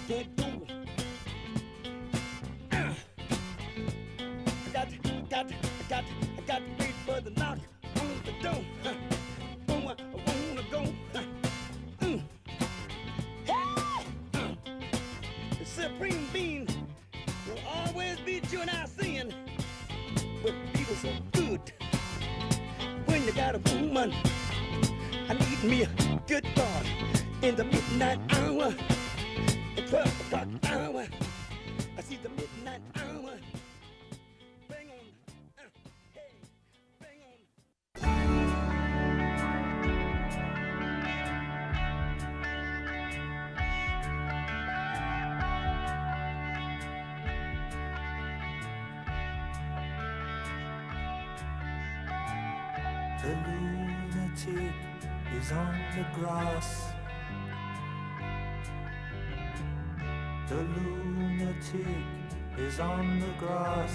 can't go. I got to wait for the knock on the door. I wanna go. Hey! The supreme being will always be you and I sin, but people so good. When you got a woman, I need me a good God in the midnight hour, the 12 o'clock hour. I see the midnight hour. Bring on, hey, bring on. The lunatic is on the grass. The lunatic is on the grass,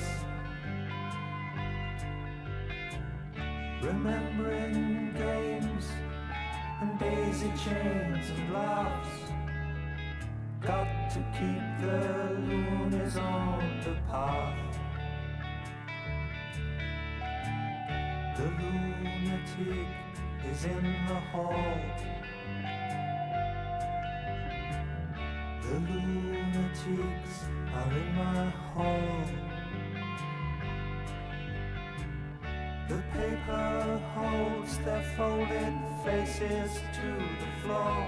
remembering games and daisy chains and laughs. Got to keep the loonies on the path. The lunatic is in the hall. The lunatics are in my hall. The paper holds their folded faces to the floor,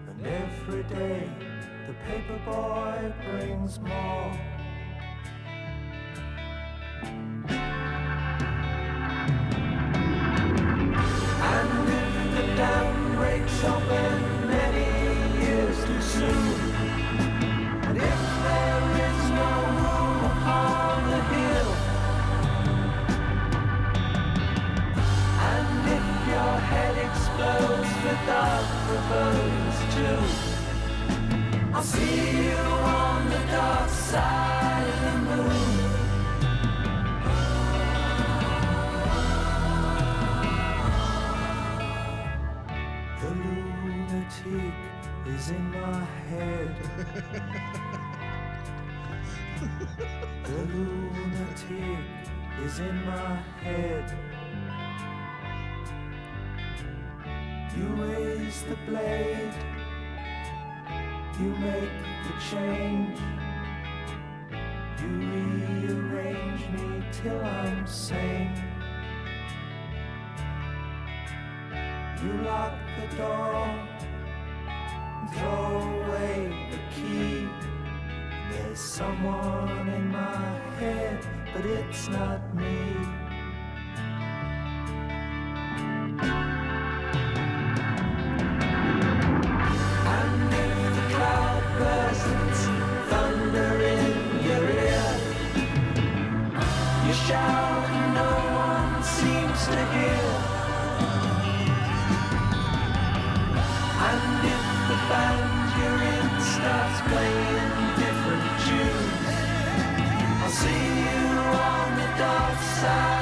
and every day the paper boy brings more. And if the dam breaks open many years too soon, and if there is no room upon the hill, and if your head explodes without purpose too, I'll see you on the dark side of the moon. The lunatic is in my head. The lunatic is in my head. You raise the blade, you make the change, you rearrange me till I'm sane. You lock the door and throw away the key. There's someone in my head, but it's not me. And if the cloud bursts, thunder in your ear, you shout and no one seems to hear. And if the band you're in starts playing different tunes, I'll see you on the dark side.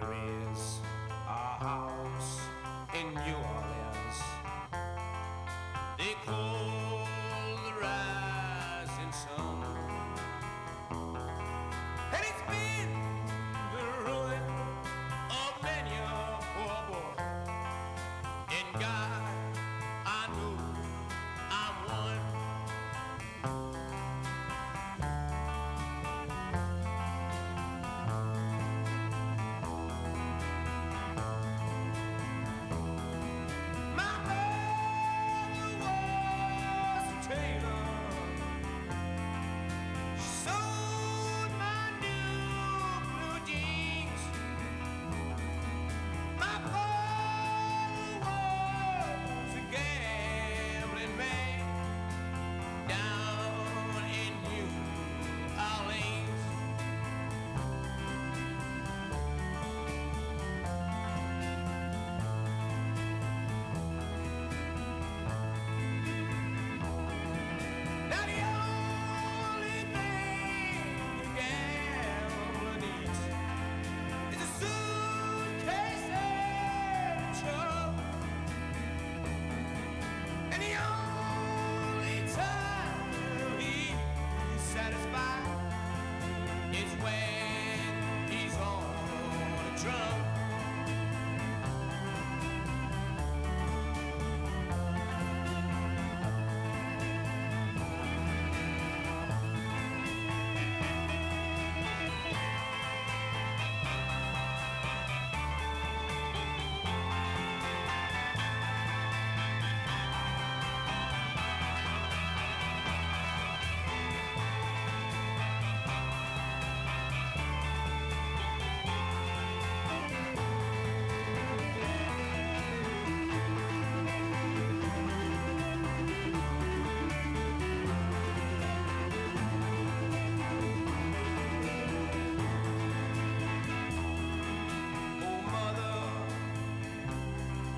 There is a house in New Orleans they call the rising sun, and it's been the ruin of many a poor boy. In God, I know I'm one.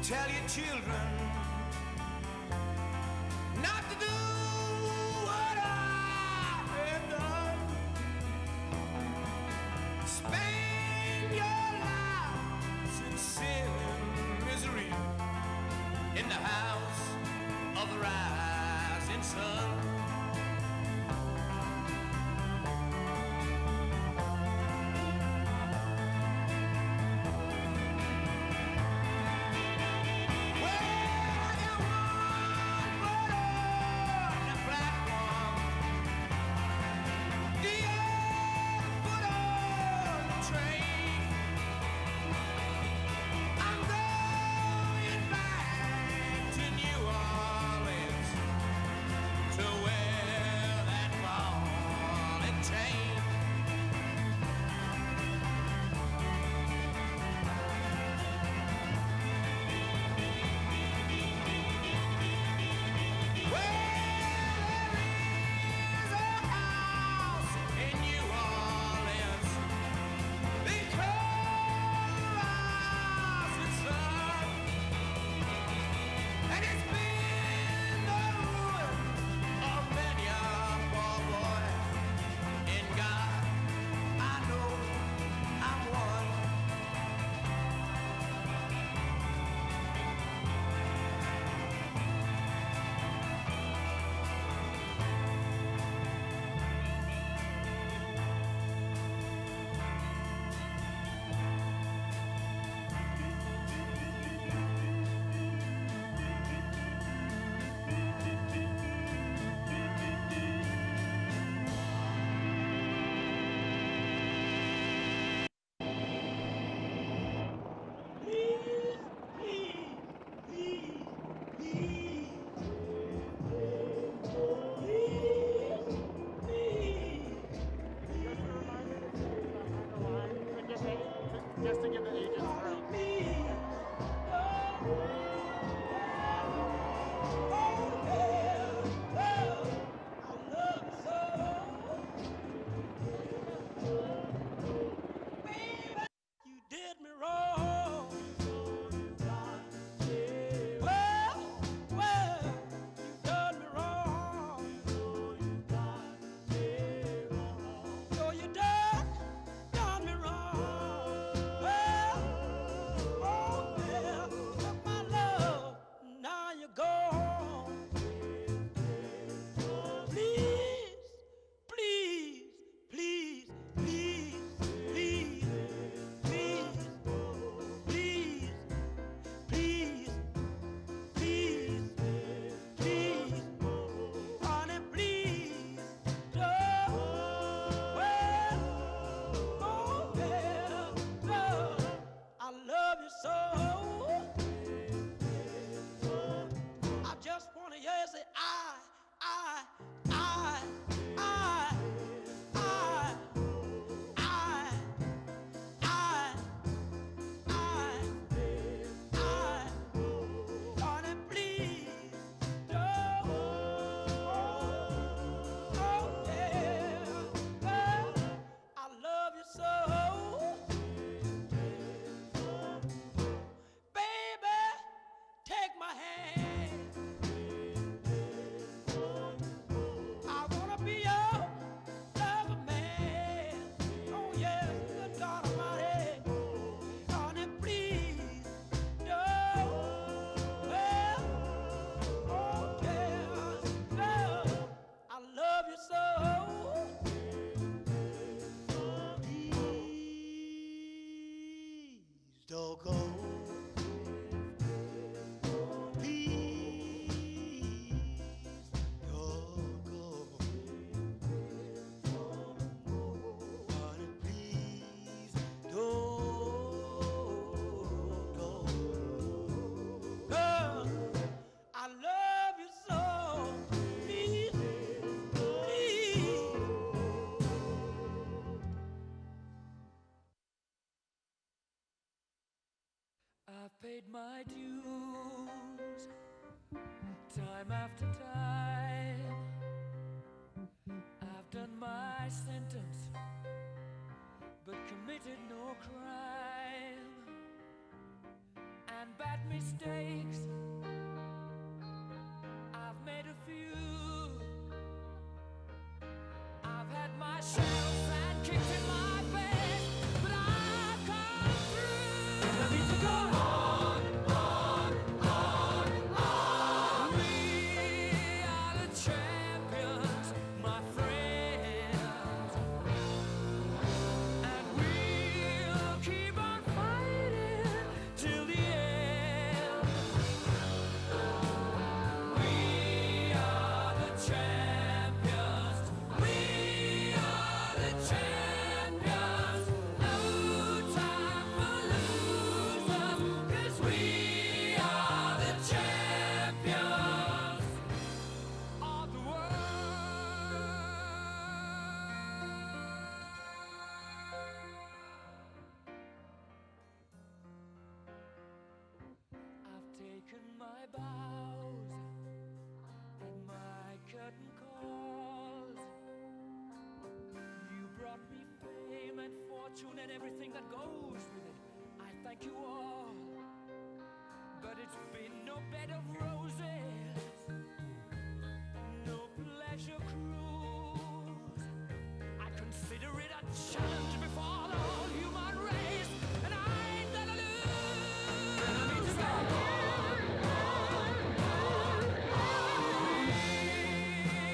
Tell your children not to do what I have done. Spend your lives in sin and misery in the house of the rising sun. Well, I've paid my dues time after time. I've done my sentence, but committed no crime. And bad mistakes, I've made a few. I've had my shells and kicks in my face, but I've come through. I need to go on, on. We are the champions, my friends, and we'll keep on fighting till the end. We are the champions. We are the champions. No time for losers, 'cause we are the champions of the world. I've taken my bows and my curtain calls. You brought me fame and fortune and everything that goes with it. I thank you all, but it's been no bed of roses, no pleasure cruise. I consider it a challenge before the whole human race, and I ain't gonna lose. I need to go on. We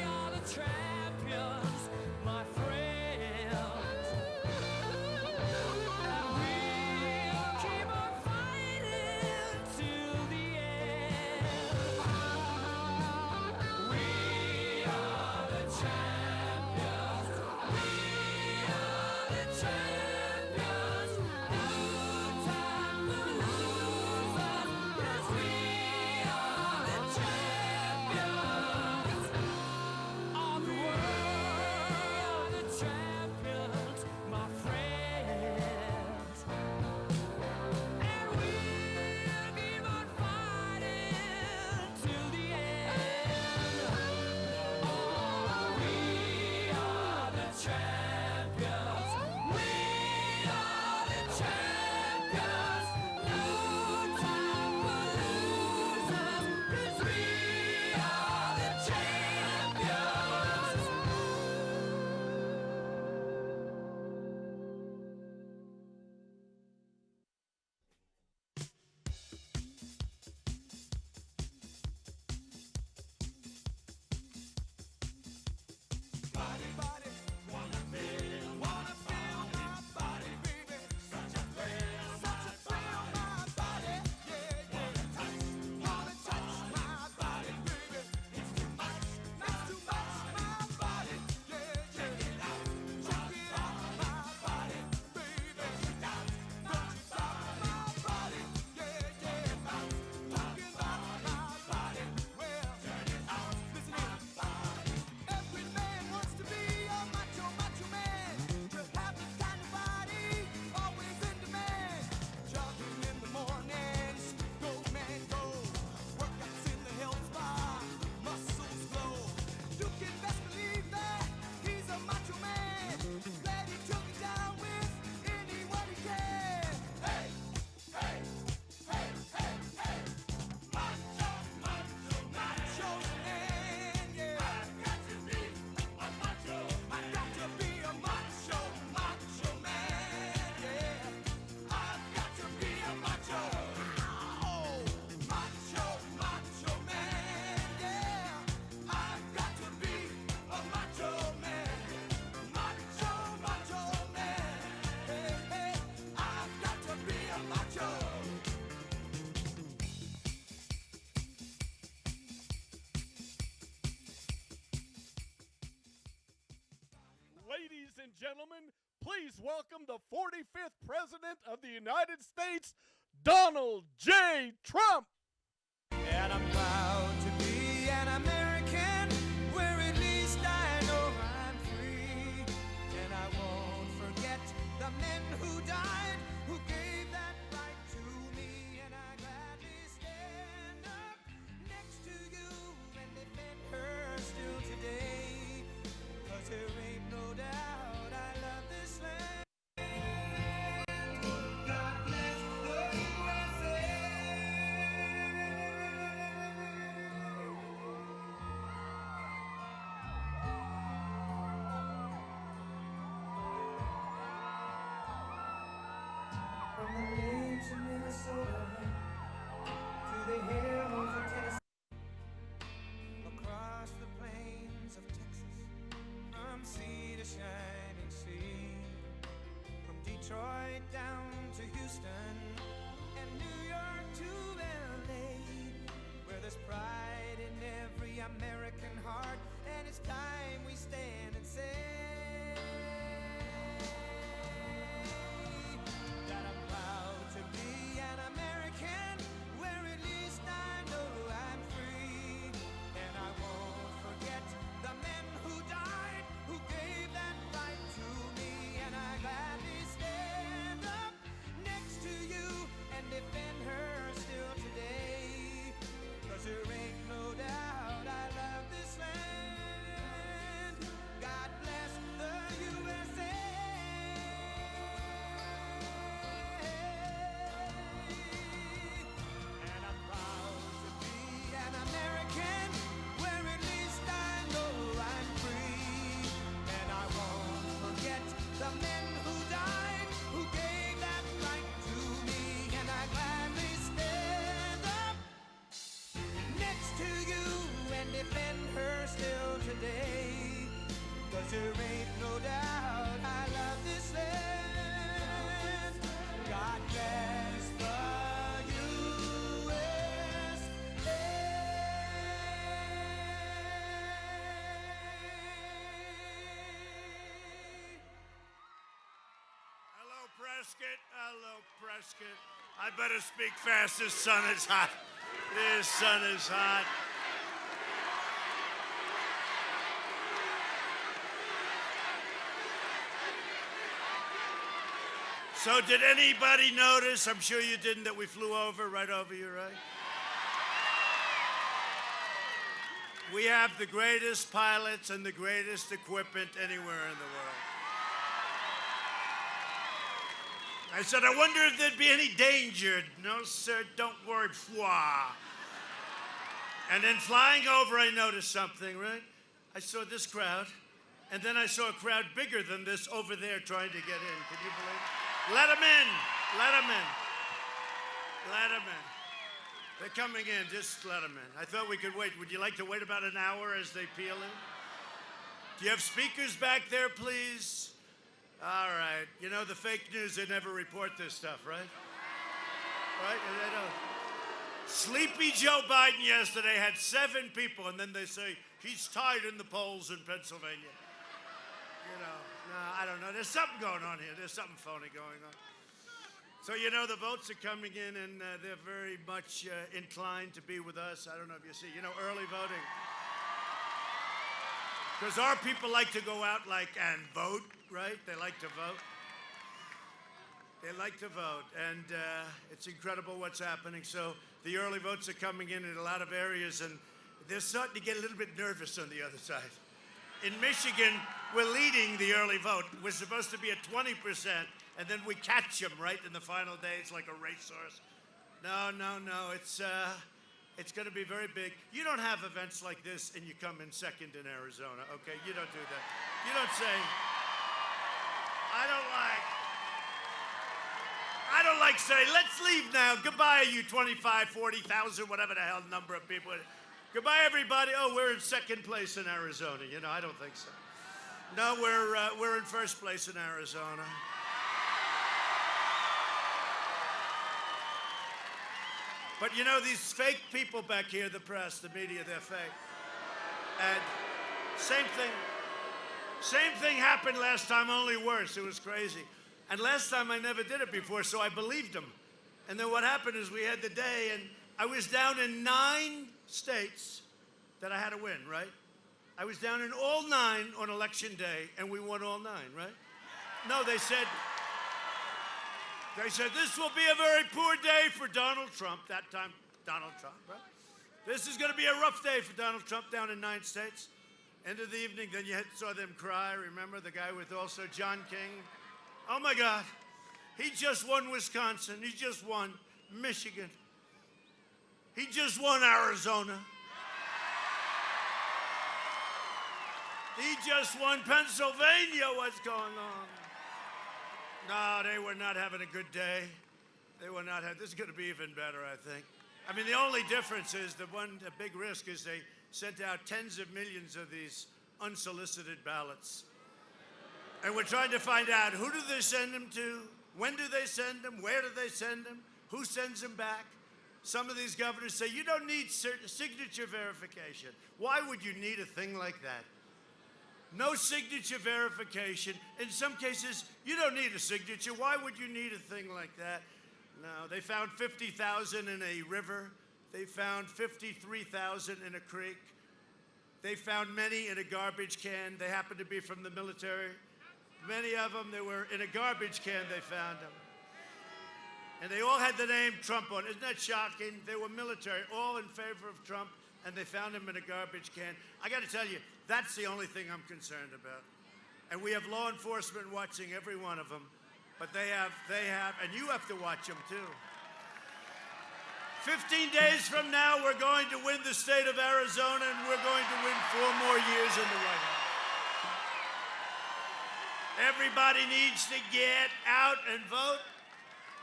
are the champions, my friends, and we'll keep on fighting till the end. We are the champions. We are the champions. No time for losers, 'cause we are the champions of the world. The champions, my friends, and we'll keep on fighting till the end. Oh, we are the champions. We are the champions. No time for losers, 'cause we are the champions. Body, body, wanna feel my body, baby. Such a thrill, my body, yeah, yeah. Wanna touch my body, baby. It's too much, my body, yeah, yeah. Check it out, my body, baby. Don't you stop my body, yeah, yeah. Talking about my body, well, turn it out. Listen and gentlemen, please welcome the 45th President of the United States, Donald J. Trump. And I'm proud to be an American, where at least I know I'm free. And I won't forget the men who died, who gave that right to me. And I gladly stand up next to you and defend her still today. 'Cause there ain't no doubt I love this land. God bless the USA. From the lakes of Minnesota to the hills of Tennessee, across the plains of Texas, from sea to shining sea, from Detroit down to Houston and New York to LA, where there's pride in every American heart, and it's time we stand and say that I'm proud to be an American, where at least I know I'm free. And I won't forget the men who died, who gave that right to me. And I gladly stand up next to you and defend her still today. 'Cause there ain't no doubt I love this land. God bless the USA. And I'm proud to be an American, where at least I know I'm free. And I won't forget the men who died, who gave that right to me. And I gladly stand up next to you and defend her still today. 'Cause there ain't no doubt I love this land. God bless the USA. Hello, Prescott. Hello, Prescott. I better speak fast. This sun is hot. This sun is hot. So did anybody notice, I'm sure you didn't, that we flew right over you, right? We have the greatest pilots and the greatest equipment anywhere in the world. I said, I wonder if there'd be any danger. No, sir, don't worry, fwa. And then flying over, I noticed something, right? I saw this crowd, and then I saw a crowd bigger than this over there trying to get in. Can you believe it? Let them in. Let them in. Let them in. They're coming in. Just let them in. I thought we could wait. Would you like to wait about an hour as they peel in? Do you have speakers back there, please? All right. You know, the fake news, they never report this stuff, right? Right? They don't. Sleepy Joe Biden yesterday had 7 people, and then they say he's tied in the polls in Pennsylvania. You know, no, I don't know. There's something going on here. There's something phony going on. So, you know, the votes are coming in, and they're very much inclined to be with us. I don't know if you see, you know, early voting. Because our people like to go out and vote, right? They like to vote. They like to vote, and it's incredible what's happening. So the early votes are coming in a lot of areas, and they're starting to get a little bit nervous on the other side. In Michigan, we're leading the early vote. We're supposed to be at 20%, and then we catch them right in the final day. It's like a racehorse. No, no, no. It's going to be very big. You don't have events like this, and you come in second in Arizona, okay? You don't do that. You don't say, I don't like saying, let's leave now. Goodbye, you 25, 40,000, whatever the hell number of people. Goodbye, everybody. Oh, we're in second place in Arizona. You know, I don't think so. No, we're in first place in Arizona. But you know, these fake people back here, the press, the media, they're fake. And same thing. Same thing happened last time, only worse. It was crazy. And last time I never did it before, so I believed him. And then what happened is we had the day, and I was down in 9 states that I had to win, right? I was down in all 9 on election day, and we won all 9, right? No, they said, this will be a very poor day for Donald Trump. That time, Donald Trump, right? This is going to be a rough day for Donald Trump down in 9 states. End of the evening, then you saw them cry. Remember the guy with also John King? Oh, my God. He just won Wisconsin. He just won Michigan. He just won Arizona. He just won Pennsylvania. What's going on? No, they were not having a good day. They were not having, this is going to be even better, I think. I mean, the only difference is the big risk is they sent out tens of millions of these unsolicited ballots. And we're trying to find out, who do they send them to? When do they send them? Where do they send them? Who sends them back? Some of these governors say, you don't need signature verification. Why would you need a thing like that? No signature verification. In some cases, you don't need a signature. Why would you need a thing like that? No, they found 50,000 in a river. They found 53,000 in a creek. They found many in a garbage can. They happened to be from the military. Many of them, they were in a garbage can, they found them. And they all had the name Trump on it. Isn't that shocking? They were military, all in favor of Trump, and they found him in a garbage can. I got to tell you, that's the only thing I'm concerned about. And we have law enforcement watching every one of them, but they have, and you have to watch them too. 15 days from now, we're going to win the state of Arizona, and we're going to win 4 more years in the White House. Everybody needs to get out and vote.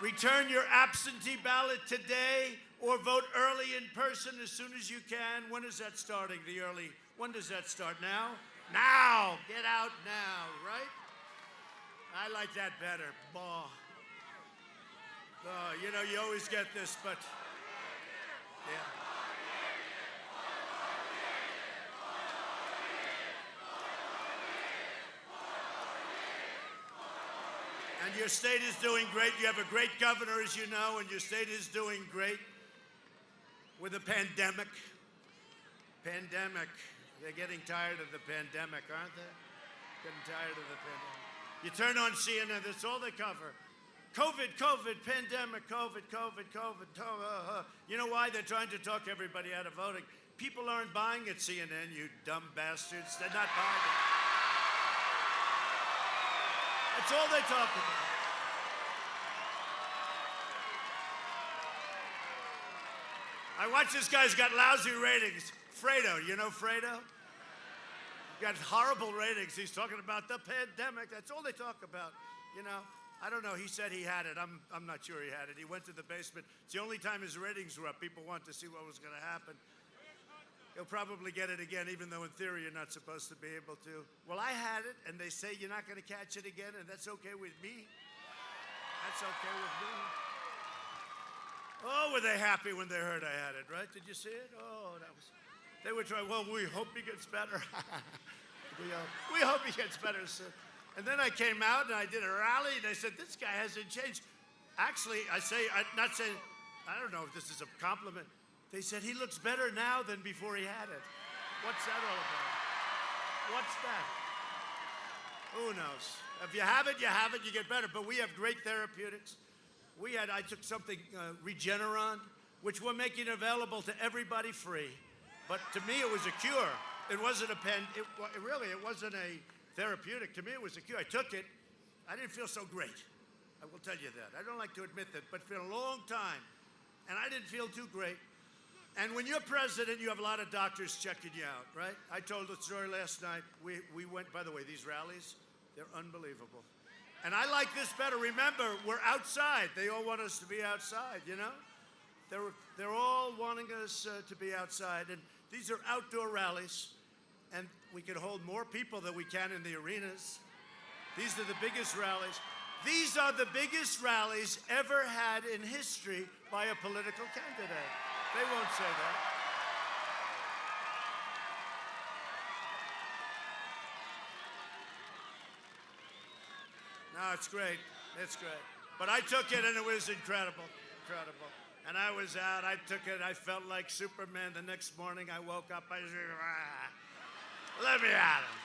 Return your absentee ballot today, or vote early in person as soon as you can. When is that starting, the early? When does that start? Now? Now! Get out now, right? I like that better. Bah. You know, you always get this, but... yeah. And your state is doing great. You have a great governor, as you know, and your state is doing great with the pandemic. Pandemic. They're getting tired of the pandemic, aren't they? Getting tired of the pandemic. You turn on CNN, that's all they cover. COVID, COVID, pandemic, COVID, COVID, COVID. You know why? They're trying to talk everybody out of voting. People aren't buying at CNN, you dumb bastards. They're not buying it. That's all they talk about. I watch this guy's got lousy ratings. Fredo, you know Fredo? Got horrible ratings. He's talking about the pandemic. That's all they talk about, you know. I don't know. He said he had it. I'm not sure he had it. He went to the basement. It's the only time his ratings were up. People want to see what was going to happen. He'll probably get it again, even though in theory you're not supposed to be able to. Well, I had it, and they say you're not going to catch it again, and that's okay with me. That's okay with me. Oh, were they happy when they heard I had it, right? Did you see it? Oh, that was... They were trying, well, we hope he gets better. we hope he gets better soon. And then I came out and I did a rally, and they said, this guy hasn't changed. Actually, I'm not saying, I don't know if this is a compliment. They said, he looks better now than before he had it. What's that all about? What's that? Who knows? If you have it, you get better. But we have great therapeutics. I took something, Regeneron, which we're making available to everybody free. But to me, it was a cure. It wasn't it wasn't a therapeutic. To me, it was a cure. I took it. I didn't feel so great. I will tell you that. I don't like to admit that, but for a long time, and I didn't feel too great. And when you're president, you have a lot of doctors checking you out, right? I told the story last night. We went, by the way, these rallies, they're unbelievable. And I like this better. Remember, we're outside. They all want us to be outside, you know? They're all wanting us to be outside. And these are outdoor rallies. And we can hold more people than we can in the arenas. These are the biggest rallies. These are the biggest rallies ever had in history by a political candidate. They won't say that. No, it's great. It's great. But I took it, and it was incredible. Incredible. And I was out. I took it. I felt like Superman. The next morning, I woke up. I said, let me at him.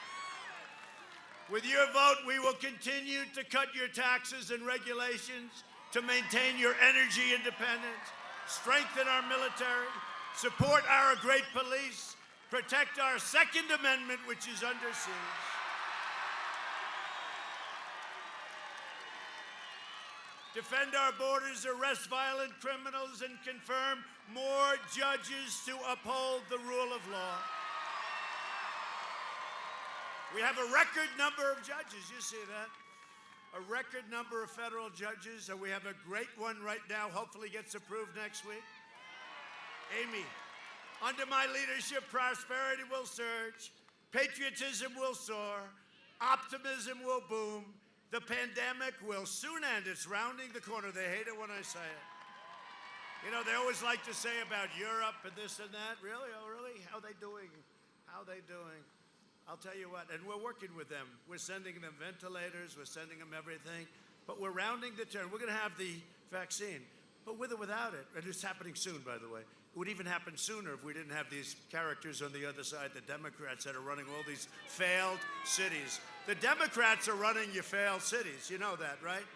With your vote, we will continue to cut your taxes and regulations to maintain your energy independence, strengthen our military, support our great police, protect our Second Amendment, which is under siege. Defend our borders, arrest violent criminals, and confirm more judges to uphold the rule of law. We have a record number of judges, you see that? A record number of federal judges, and we have a great one right now, hopefully gets approved next week. Amy, under my leadership, prosperity will surge, patriotism will soar, optimism will boom, the pandemic will soon end. It's rounding the corner. They hate it when I say it. You know, they always like to say about Europe and this and that. Really? Oh, really? How they doing? How they doing? I'll tell you what, and we're working with them. We're sending them ventilators, we're sending them everything, but we're rounding the turn. We're going to have the vaccine, but with or without it, and it's happening soon, by the way. It would even happen sooner if we didn't have these characters on the other side, the Democrats that are running all these failed cities. The Democrats are running your failed cities, you know that, right?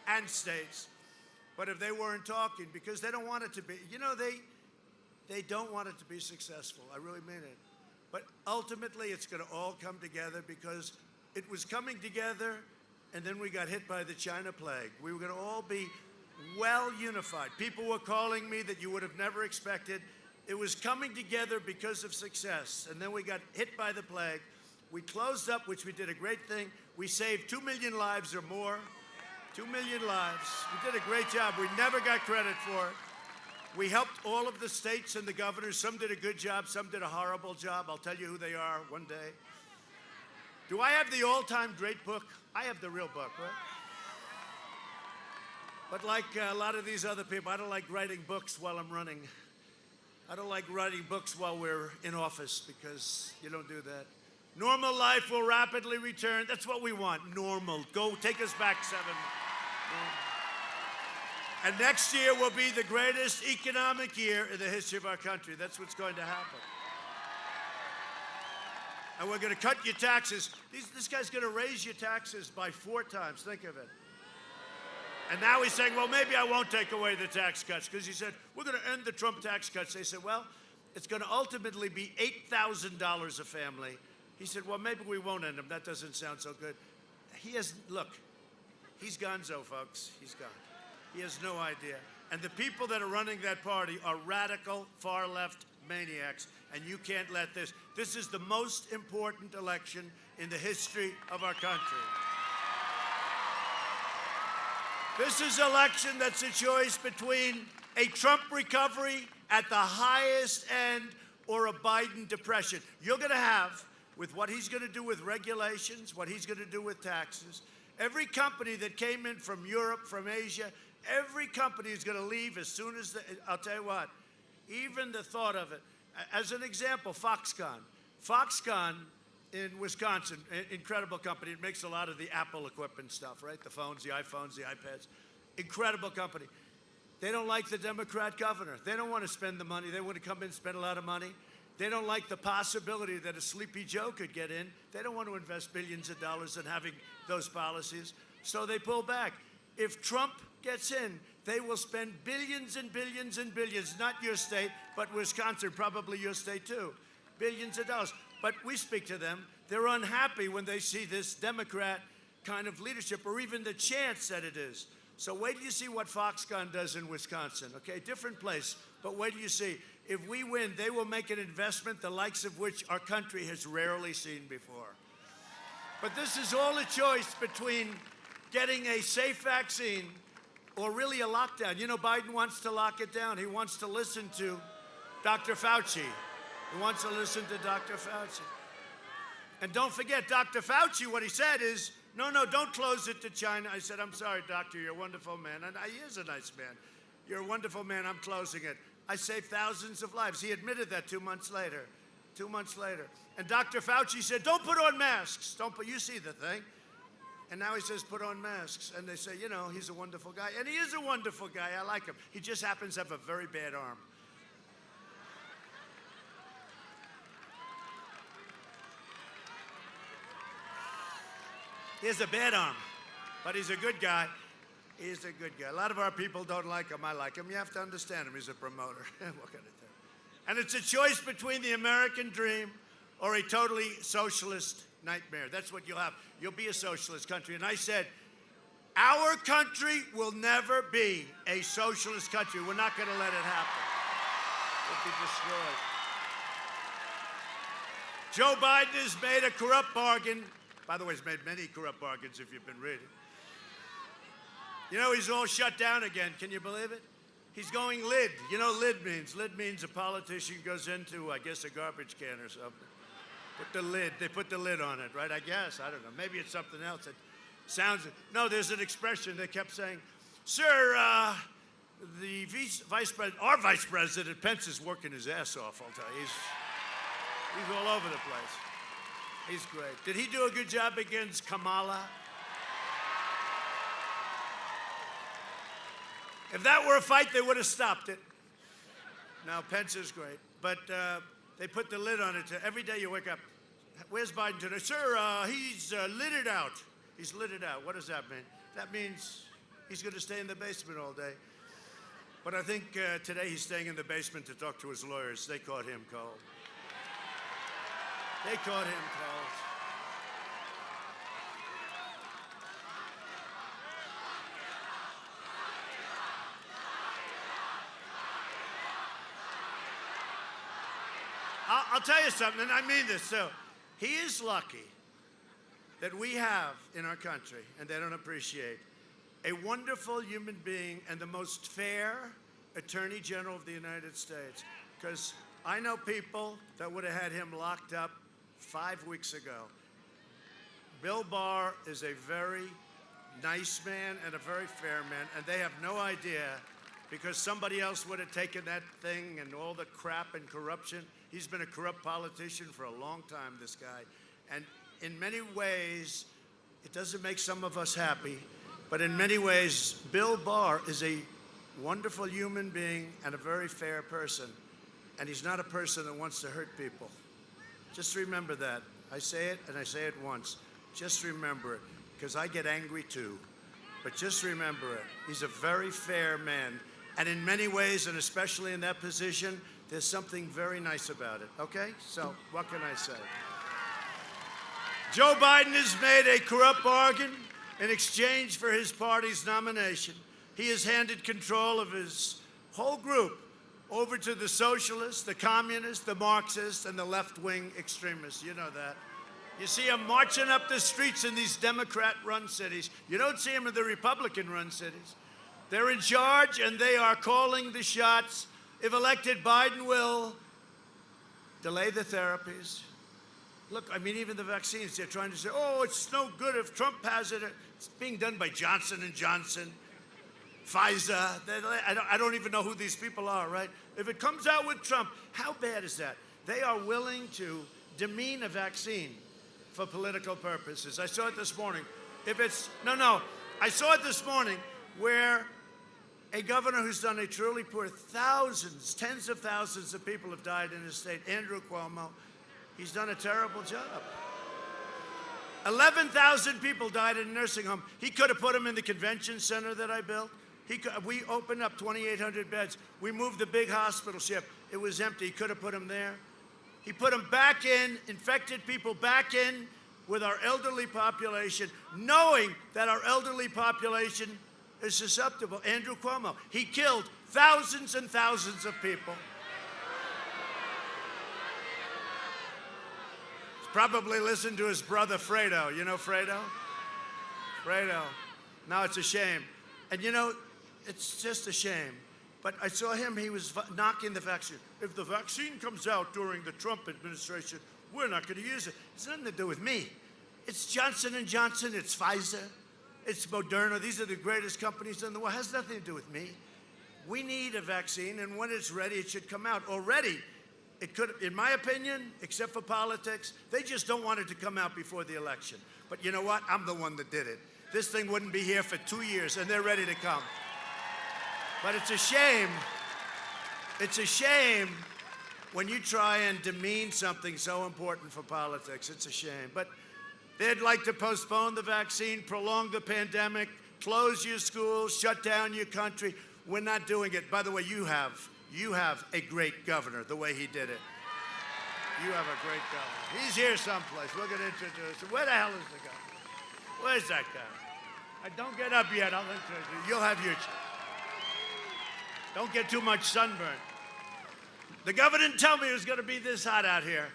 And states. But if they weren't talking, because they don't want it to be, you know, they don't want it to be successful. I really mean it. But ultimately, it's going to all come together because it was coming together, and then we got hit by the China plague. We were going to all be well unified. People were calling me that you would have never expected. It was coming together because of success, and then we got hit by the plague. We closed up, which we did a great thing. We saved 2 million lives or more. 2 million lives. We did a great job. We never got credit for it. We helped all of the states and the governors. Some did a good job, some did a horrible job. I'll tell you who they are one day. Do I have the all-time great book? I have the real book, right? But like a lot of these other people, I don't like writing books while I'm running. I don't like writing books while we're in office because you don't do that. Normal life will rapidly return. That's what we want, normal. Go, take us back 7. And next year will be the greatest economic year in the history of our country. That's what's going to happen. And we're going to cut your taxes. This guy's going to raise your taxes by 4 times. Think of it. And now he's saying, well, maybe I won't take away the tax cuts, because he said, we're going to end the Trump tax cuts. They said, well, it's going to ultimately be $8,000 a family. He said, well, maybe we won't end them. That doesn't sound so good. Look, he's gonzo, folks. He's gone. He has no idea. And the people that are running that party are radical, far-left maniacs, and you can't let this. This is the most important election in the history of our country. This is an election that's a choice between a Trump recovery at the highest end or a Biden depression. You're going to have, with what he's going to do with regulations, what he's going to do with taxes, every company that came in from Europe, from Asia, every company is going to leave as soon as I'll tell you what, even the thought of it. As an example, Foxconn. Foxconn in Wisconsin, incredible company. It makes a lot of the Apple equipment stuff, right? The phones, the iPhones, the iPads. Incredible company. They don't like the Democrat governor. They don't want to spend the money. They want to come in and spend a lot of money. They don't like the possibility that a Sleepy Joe could get in. They don't want to invest billions of dollars in having those policies. So they pull back. If Trump gets in, they will spend billions and billions and billions, not your state, but Wisconsin, probably your state too, billions of dollars. But we speak to them. They're unhappy when they see this Democrat kind of leadership, or even the chance that it is. So wait till you see what Foxconn does in Wisconsin, okay? Different place, but wait till you see. If we win, they will make an investment the likes of which our country has rarely seen before. But this is all a choice between getting a safe vaccine or really a lockdown. You know, Biden wants to lock it down. He wants to listen to Dr. Fauci. He wants to listen to Dr. Fauci. And don't forget, Dr. Fauci, what he said is, no, don't close it to China. I said, I'm sorry, doctor, you're a wonderful man. And he is a nice man. You're a wonderful man. I'm closing it. I saved thousands of lives. He admitted that 2 months later. 2 months later. And Dr. Fauci said, don't put on masks. You see the thing. And now he says, put on masks. And they say, you know, he's a wonderful guy. And he is a wonderful guy. I like him. He just happens to have a very bad arm. He has a bad arm, but he's a good guy. He's a good guy. A lot of our people don't like him. I like him. You have to understand him. He's a promoter. What can I tell you? And it's a choice between the American dream or a totally socialist nightmare. That's what you'll have. You'll be a socialist country. And I said, our country will never be a socialist country. We're not going to let it happen. It'll be destroyed. Joe Biden has made a corrupt bargain. By the way, he's made many corrupt bargains if you've been reading. You know, he's all shut down again. Can you believe it? He's going lid. You know what lid means? Lid means a politician goes into, I guess, a garbage can or something. Put the lid. They put the lid on it, right? I guess. I don't know. Maybe it's something else. It sounds. No, there's an expression. They kept saying, sir, the vice president, our vice president, Pence, is working his ass off, I'll tell you. He's all over the place. He's great. Did he do a good job against Kamala? If that were a fight, they would have stopped it. No, Pence is great. But they put the lid on it. Every day you wake up, where's Biden today? Sir, he's lit it out. He's lit it out. What does that mean? That means he's going to stay in the basement all day. But I think today he's staying in the basement to talk to his lawyers. They caught him cold. They caught him cold. I'll tell you something, and I mean this. So, he is lucky that we have in our country, and they don't appreciate, a wonderful human being and the most fair Attorney General of the United States. Because I know people that would have had him locked up 5 weeks ago. Bill Barr is a very nice man and a very fair man, and they have no idea because somebody else would have taken that thing and all the crap and corruption. He's been a corrupt politician for a long time, this guy. And in many ways, it doesn't make some of us happy, but in many ways, Bill Barr is a wonderful human being and a very fair person. And he's not a person that wants to hurt people. Just remember that. I say it, and I say it once. Just remember it, because I get angry too. But just remember it. He's a very fair man. And in many ways, and especially in that position, there's something very nice about it, okay? So what can I say? Joe Biden has made a corrupt bargain in exchange for his party's nomination. He has handed control of his whole group over to the socialists, the communists, the Marxists, and the left-wing extremists. You know that. You see them marching up the streets in these Democrat-run cities. You don't see them in the Republican-run cities. They're in charge, and they are calling the shots. If elected, Biden will delay the therapies. Look, I mean, even the vaccines, they're trying to say, oh, it's no good if Trump has it. It's being done by Johnson & Johnson, Pfizer. I don't even know who these people are, right? If it comes out with Trump, how bad is that? They are willing to demean a vaccine for political purposes. I saw it this morning. I saw it this morning where a governor who's done a truly poor, thousands, tens of thousands of people have died in his state, Andrew Cuomo. He's done a terrible job. 11,000 people died in a nursing home. He could have put them in the convention center that I built. We opened up 2,800 beds. We moved the big hospital ship. It was empty. He could have put them there. He put them back in, infected people back in with our elderly population, knowing that our elderly population is susceptible. Andrew Cuomo, he killed thousands and thousands of people. He's probably listened to his brother Fredo. You know Fredo? Fredo. Now it's a shame. And you know, it's just a shame. But I saw him, he was knocking the vaccine. If the vaccine comes out during the Trump administration, we're not going to use it. It's nothing to do with me. It's Johnson & Johnson, it's Pfizer, it's Moderna. These are the greatest companies in the world. It has nothing to do with me. We need a vaccine, and when it's ready, it should come out. Already, It could, in my opinion, except for politics, they just don't want it to come out before the election. But you know what? I'm the one that did it. This thing wouldn't be here for 2 years, and they're ready to come. But it's a shame. It's a shame when you try and demean something so important for politics. It's a shame. But they'd like to postpone the vaccine, prolong the pandemic, close your schools, shut down your country. We're not doing it. By the way, you have a great governor, the way he did it. You have a great governor. He's here someplace. We're going to introduce him. Where the hell is the governor? Where's that guy? Don't get up yet. I'll introduce you. You'll have your chance. Don't get too much sunburn. The governor didn't tell me it was going to be this hot out here.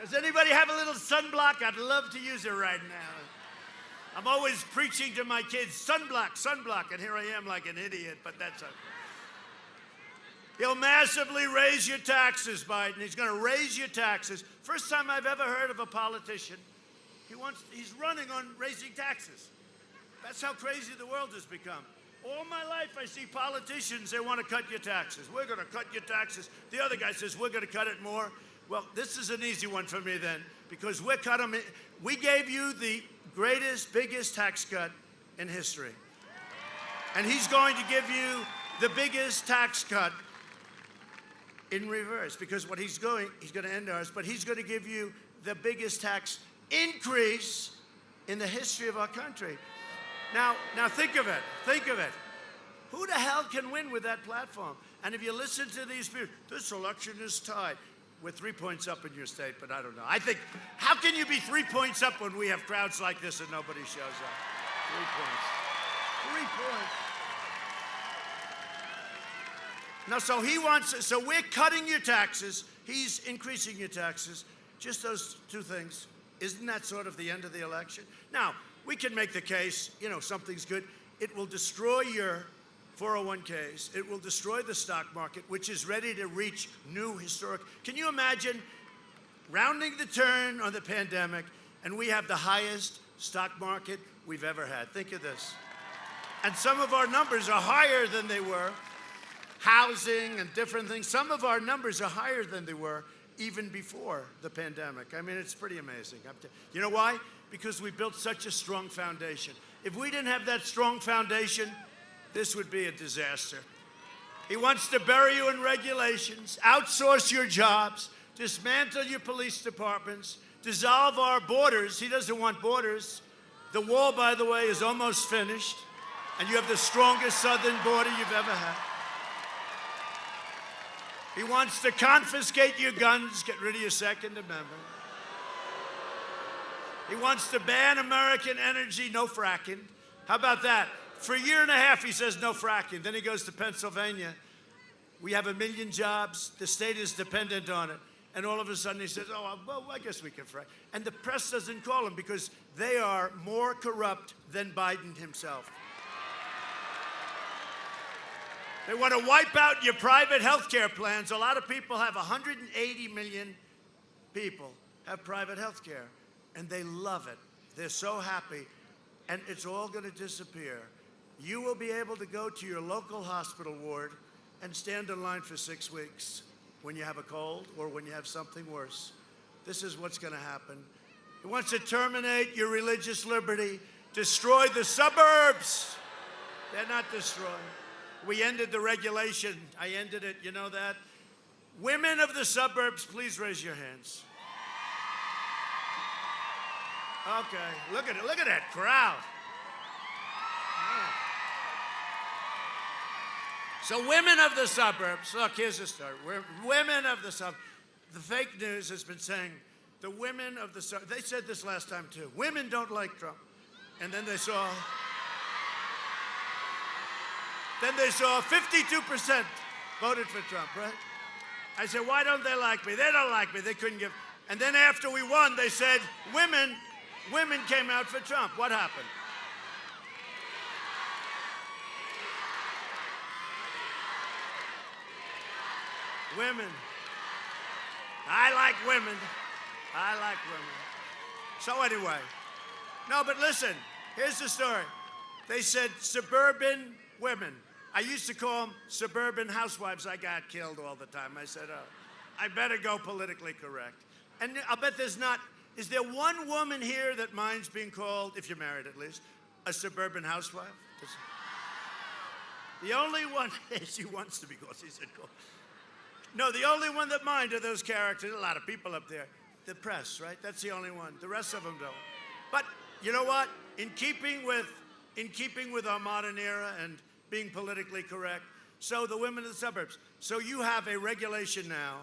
Does anybody have a little sunblock? I'd love to use it right now. I'm always preaching to my kids, sunblock, sunblock, and here I am like an idiot, but that's okay. He'll massively raise your taxes, Biden. He's going to raise your taxes. First time I've ever heard of a politician. He's running on raising taxes. That's how crazy the world has become. All my life I see politicians, they want to cut your taxes. We're going to cut your taxes. The other guy says, we're going to cut it more. Well, this is an easy one for me then, because we gave you the greatest, biggest tax cut in history. And he's going to give you the biggest tax cut in reverse, because what he's going to end ours, but he's going to give you the biggest tax increase in the history of our country. Now think of it. Who the hell can win with that platform? And if you listen to these people, this election is tied. We're 3 points up in your state, but I don't know. I think, how can you be 3 points up when we have crowds like this and nobody shows up? 3 points. 3 points. Now, so we're cutting your taxes. He's increasing your taxes. Just those two things. Isn't that sort of the end of the election? Now, we can make the case, something's good. It will destroy your 401ks. It will destroy the stock market, which is ready to reach new historic. Can you imagine rounding the turn on the pandemic, and we have the highest stock market we've ever had? Think of this. And some of our numbers are higher than they were. Housing and different things. Some of our numbers are higher than they were even before the pandemic. I mean, it's pretty amazing. You know why? Because we built such a strong foundation. If we didn't have that strong foundation, this would be a disaster. He wants to bury you in regulations, outsource your jobs, dismantle your police departments, dissolve our borders. He doesn't want borders. The wall, by the way, is almost finished, and you have the strongest southern border you've ever had. He wants to confiscate your guns, get rid of your Second Amendment. He wants to ban American energy, no fracking. How about that? For a year and a half, he says no fracking. Then he goes to Pennsylvania. We have 1 million jobs. The state is dependent on it. And all of a sudden he says, oh, well, I guess we can frack. And the press doesn't call him because they are more corrupt than Biden himself. They want to wipe out your private health care plans. A lot of people have 180 million people have private health care, and they love it. They're so happy, and it's all going to disappear. You will be able to go to your local hospital ward and stand in line for 6 weeks when you have a cold or when you have something worse. This is what's going to happen. He wants to terminate your religious liberty, destroy the suburbs. They're not destroyed. We ended the regulation. I ended it. You know that? Women of the suburbs, please raise your hands. Okay, look at it. Look at that crowd. So women of the suburbs, look, here's the story. Women of the suburbs. The fake news has been saying the women of the suburbs, they said this last time too, women don't like Trump. And then they saw 52% voted for Trump, right? I said, why don't they like me? They don't like me. They couldn't give. And then after we won, they said, women came out for Trump. What happened? Women. I like women. I like women. So anyway, no, but listen, here's the story. They said suburban women. I used to call them suburban housewives. I got killed all the time. I said, oh. I better go politically correct. And I'll bet there's not, is there one woman here that minds being called, if you're married at least, a suburban housewife? The only one, she wants to be called, she said called. No, the only one that mind are those characters, a lot of people up there. The press, right? That's the only one. The rest of them don't. But you know what? In keeping with our modern era and being politically correct, so the women of the suburbs. So you have a regulation now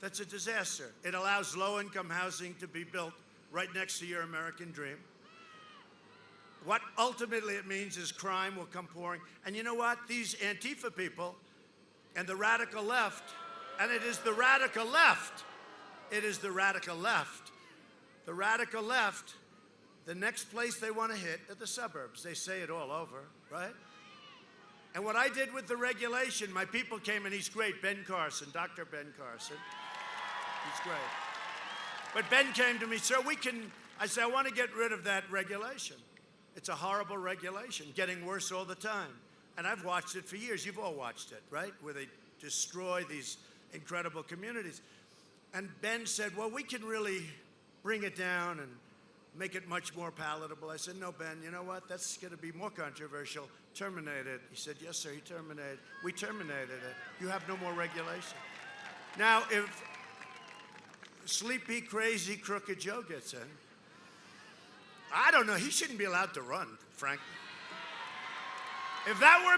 that's a disaster. It allows low-income housing to be built right next to your American dream. What ultimately it means is crime will come pouring. And you know what? These Antifa people and the radical left, and it is the radical left, it is the radical left. The radical left, the next place they want to hit are the suburbs. They say it all over, right? And what I did with the regulation, my people came, and he's great, Ben Carson, Dr. Ben Carson. He's great. But Ben came to me, sir, I said, I want to get rid of that regulation. It's a horrible regulation, getting worse all the time. And I've watched it for years. You've all watched it, right? Where they destroy these incredible communities. And Ben said, well, we can really bring it down and make it much more palatable. I said, no, Ben, you know what? That's going to be more controversial. Terminate it. He said, yes, sir, we terminated it. You have no more regulation. Now, if sleepy, crazy, crooked Joe gets in, I don't know, he shouldn't be allowed to run, frankly. If that were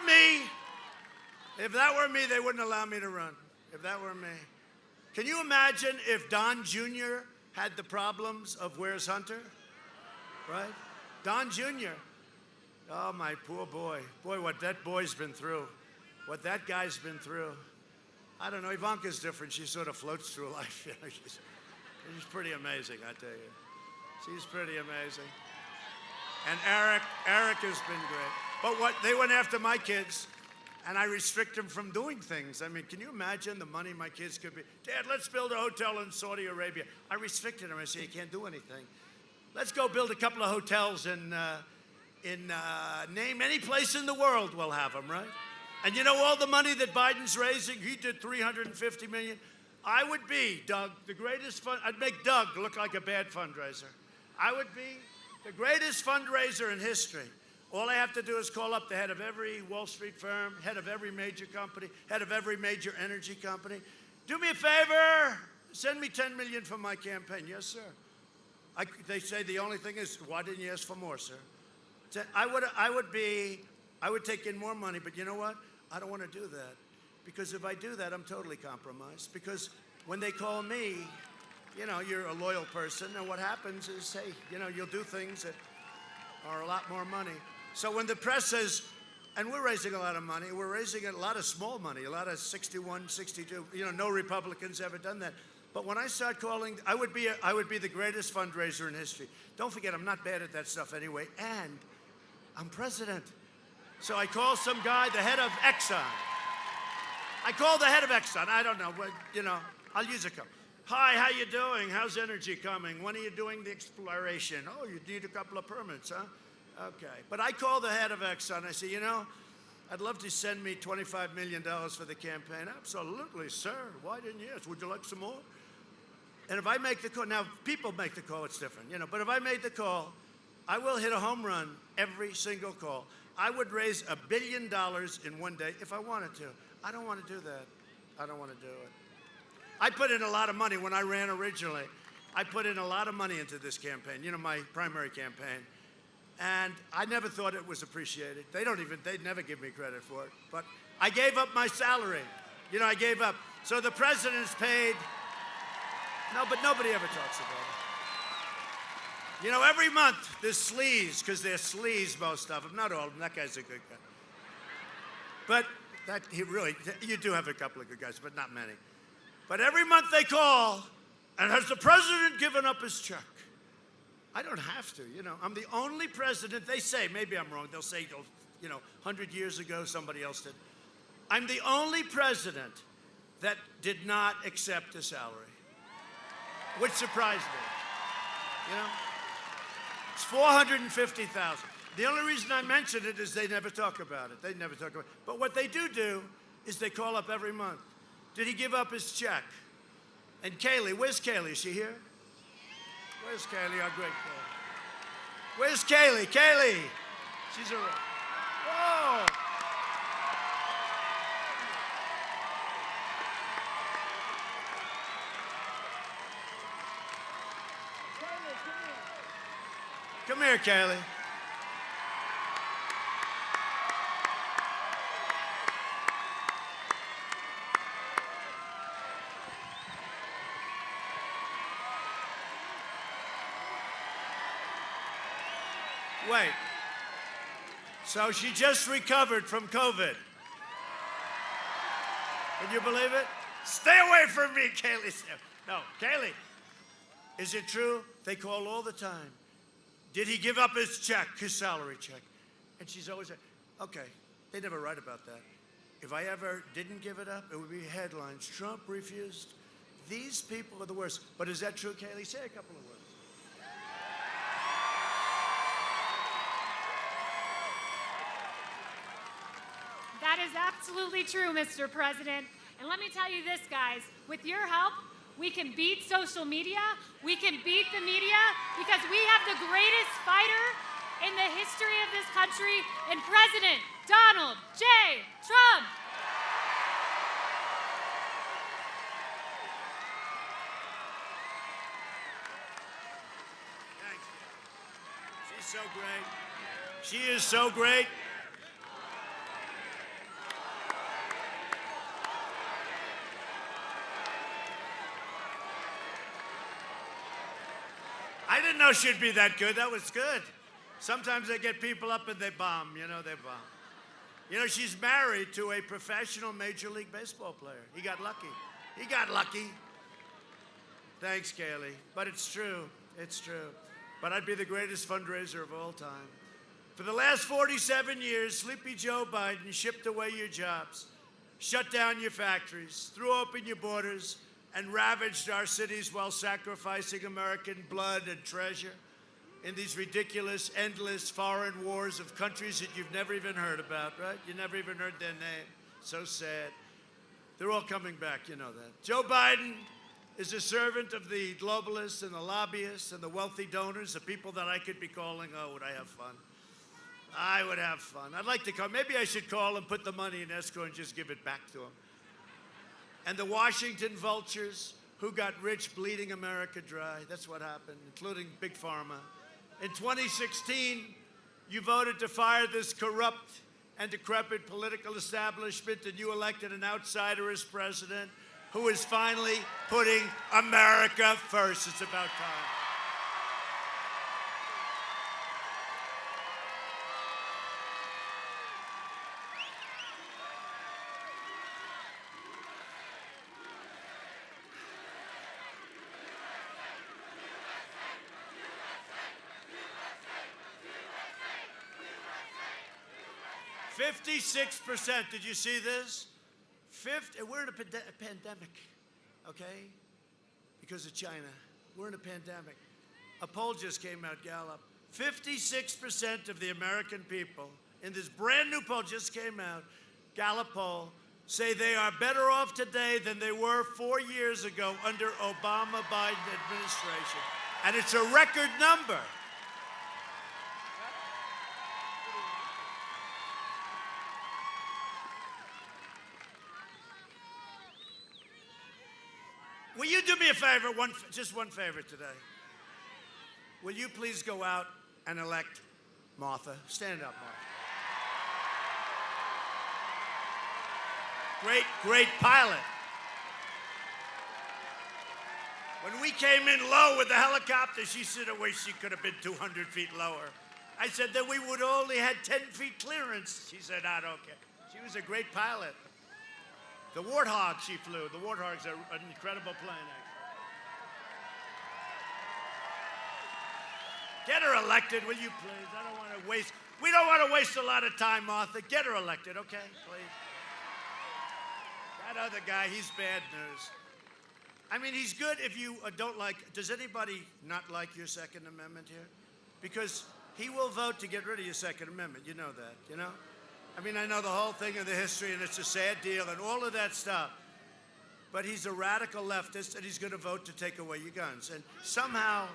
me, they wouldn't allow me to run. If that were me. Can you imagine if Don Jr. had the problems of Where's Hunter? Right? Don Jr. Oh, my poor boy. Boy, what that boy's been through. What that guy's been through. I don't know, Ivanka's different. She sort of floats through life. You know, she's pretty amazing, I tell you. She's pretty amazing. And Eric has been great. But they went after my kids, and I restrict them from doing things. I mean, can you imagine the money my kids could be? Dad, let's build a hotel in Saudi Arabia. I restricted them. I said, you can't do anything. Let's go build a couple of hotels in name any place in the world, we'll have them, right? And you know all the money that Biden's raising? He did $350 million. I would be, Doug, the greatest I'd make Doug look like a bad fundraiser. I would be the greatest fundraiser in history. All I have to do is call up the head of every Wall Street firm, head of every major company, head of every major energy company. Do me a favor, send me $10 million for my campaign. Yes, sir. They say the only thing is, why didn't you ask for more, sir? I would take in more money, but you know what? I don't want to do that. Because if I do that, I'm totally compromised. Because when they call me, you know, you're a loyal person, and what happens is, hey, you know, you'll do things that are a lot more money. So when the press says, and we're raising a lot of money, we're raising a lot of small money, a lot of 61, 62, you know, no Republicans ever done that. But when I start calling, I would be the greatest fundraiser in history. Don't forget, I'm not bad at that stuff anyway, and I'm president. So I call some guy, the head of Exxon. I call the head of Exxon. I don't know, but, you know, I'll use a couple. Hi, how you doing? How's energy coming? When are you doing the exploration? Oh, you need a couple of permits, huh? Okay. But I call the head of Exxon. I say, you know, I'd love to send me $25 million for the campaign. Absolutely, sir. Why didn't you ask? Would you like some more? And if I make the call, now people make the call, it's different, you know, but if I made the call, I will hit a home run every single call. I would raise $1 billion in one day if I wanted to. I don't want to do that. I don't want to do it. I put in a lot of money when I ran originally. I put in a lot of money into this campaign, you know, my primary campaign. And I never thought it was appreciated. They'd never give me credit for it. But I gave up my salary. You know, I gave up. So the president's paid. No, but nobody ever talks about it. You know, every month there's sleaze, because they're sleaze, most of them. Not all of them. That guy's a good guy. But you do have a couple of good guys, but not many. But every month they call, and has the president given up his check? I don't have to, you know. I'm the only president, they say, maybe I'm wrong, they'll say, you know, 100 years ago somebody else did. I'm the only president that did not accept a salary, which surprised me, you know. It's $450,000. The only reason I mention it is they never talk about it. They never talk about it. But what they do is they call up every month. Did he give up his check? And Kaylee, where's Kaylee? Is she here? Where's Kaylee, our great Kaylee? Where's Kaylee? Kaylee! She's around. Whoa! Come here, Kaylee. Wait. So she just recovered from COVID. Can you believe it? Stay away from me, Kaylee. No, Kaylee. Is it true? They call all the time. Did he give up his check, his salary check? And she's always like, okay, they never write about that. If I ever didn't give it up, it would be headlines. Trump refused. These people are the worst. But is that true, Kaylee? Say a couple of words. That is absolutely true, Mr. President. And let me tell you this, guys. With your help, we can beat social media. We can beat the media because we have the greatest fighter in the history of this country in President Donald J. Trump. Thanks. She's so great. She is so great. I didn't know she'd be that good. That was good. Sometimes they get people up and they bomb. You know, they bomb. You know, she's married to a professional Major League Baseball player. He got lucky. He got lucky. Thanks, Kaylee. But it's true. It's true. But I'd be the greatest fundraiser of all time. For the last 47 years, Sleepy Joe Biden shipped away your jobs, shut down your factories, threw open your borders, and ravaged our cities while sacrificing American blood and treasure in these ridiculous, endless foreign wars of countries that you've never even heard about, right? You never even heard their name. So sad. They're all coming back, you know that. Joe Biden is a servant of the globalists and the lobbyists and the wealthy donors, the people that I could be calling, oh, would I have fun? I would have fun. I'd like to call, maybe I should call and put the money in escrow and just give it back to them. And the Washington vultures who got rich bleeding America dry. That's what happened, including Big Pharma. In 2016, you voted to fire this corrupt and decrepit political establishment, and you elected an outsider as president who is finally putting America first. It's about time. %. Did you see this? We're in a pandemic, okay? Because of China. We're in a pandemic. A poll just came out, Gallup. 56% of the American people in this brand new poll just came out, Gallup poll, say they are better off today than they were 4 years ago under Obama-Biden administration. And it's a record number. Will you do me a favor, just one favor today? Will you please go out and elect Martha? Stand up, Martha. Great pilot. When we came in low with the helicopter, she said, I wish she could have been 200 feet lower. I said that we would only had 10 feet clearance. She said, I don't care. She was a great pilot. The Warthog she flew. The Warthog's an incredible plane, actually. Get her elected, will you please? I don't want to waste. We don't want to waste a lot of time, Martha. Get her elected, okay, please? That other guy, he's bad news. I mean, he's good if you don't like. Does anybody not like your Second Amendment here? Because he will vote to get rid of your Second Amendment. You know that, you know? I mean, I know the whole thing of the history, and it's a sad deal, and all of that stuff. but he's a radical leftist, and he's going to vote to take away your guns. And somehow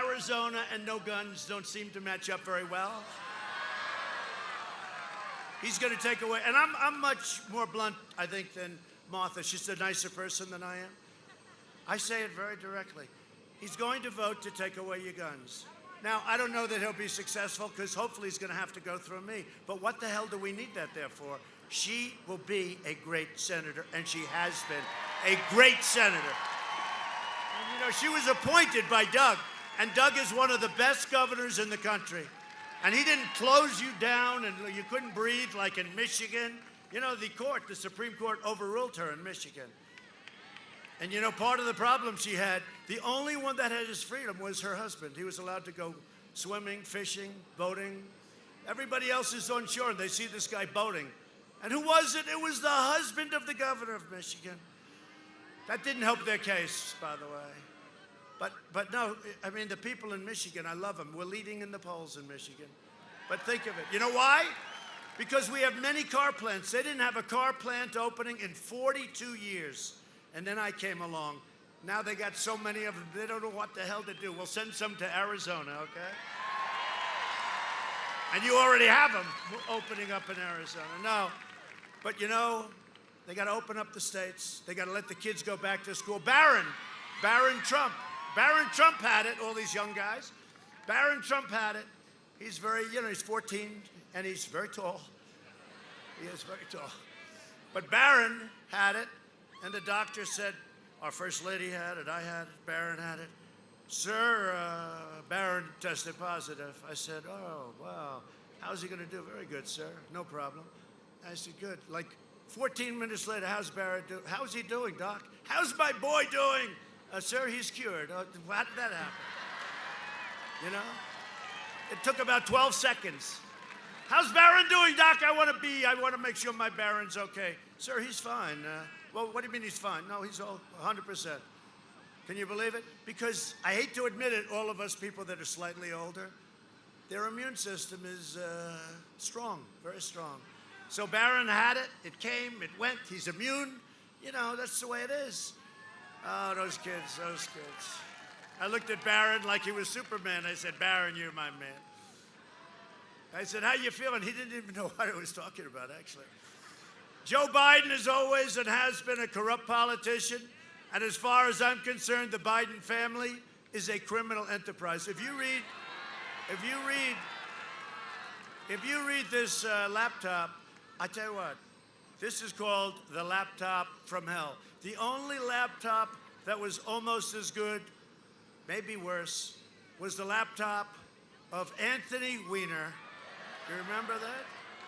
Arizona and no guns don't seem to match up very well. He's going to take away, and I'm much more blunt, I think, than Martha. She's a nicer person than I am. I say it very directly. He's going to vote to take away your guns. Now, I don't know that he'll be successful, because hopefully he's going to have to go through me. But what the hell do we need that there for? She will be a great senator, and she has been a great senator. And, you know, she was appointed by Doug, and Doug is one of the best governors in the country. And he didn't close you down, and you couldn't breathe like in Michigan. You know, the Supreme Court overruled her in Michigan. And, you know, part of the problem she had, the only one that had his freedom was her husband. He was allowed to go swimming, fishing, boating. Everybody else is on shore, and they see this guy boating. And who was it? It was the husband of the governor of Michigan. That didn't help their case, by the way. But no, I mean, the people in Michigan, I love them. We're leading in the polls in Michigan. But think of it. You know why? Because we have many car plants. They didn't have a car plant opening in 42 years. And then I came along. Now they got so many of them, they don't know what the hell to do. We'll send some to Arizona, okay? And you already have them opening up in Arizona. No, but you know, they got to open up the states. They got to let the kids go back to school. Barron Trump had it, all these young guys. Barron Trump had it. He's very, you know, he's 14, and he's very tall. He is very tall. But Barron had it, and the doctor said, our first lady had it, I had it, Barron had it. Sir, Barron tested positive. I said, oh, wow. How's he going to do? Very good, sir. No problem. I said, good. Like 14 minutes later, how's Barron doing? How's he doing, doc? How's my boy doing? Sir, he's cured. How did that happen? You know? It took about 12 seconds. How's Barron doing, doc? I want to make sure my Barron's okay. Sir, he's fine. Well, what do you mean he's fine? No, he's all 100%. Can you believe it? Because I hate to admit it, all of us people that are slightly older, their immune system is strong, very strong. So Barron had it, it came, it went, he's immune. You know, that's the way it is. Oh, those kids. I looked at Barron like he was Superman. I said, Barron, you're my man. I said, how you feeling? He didn't even know what I was talking about, actually. Joe Biden is always and has been a corrupt politician. And as far as I'm concerned, the Biden family is a criminal enterprise. If you read this laptop, I tell you what, this is called the laptop from hell. The only laptop that was almost as good, maybe worse, was the laptop of Anthony Weiner. You remember that?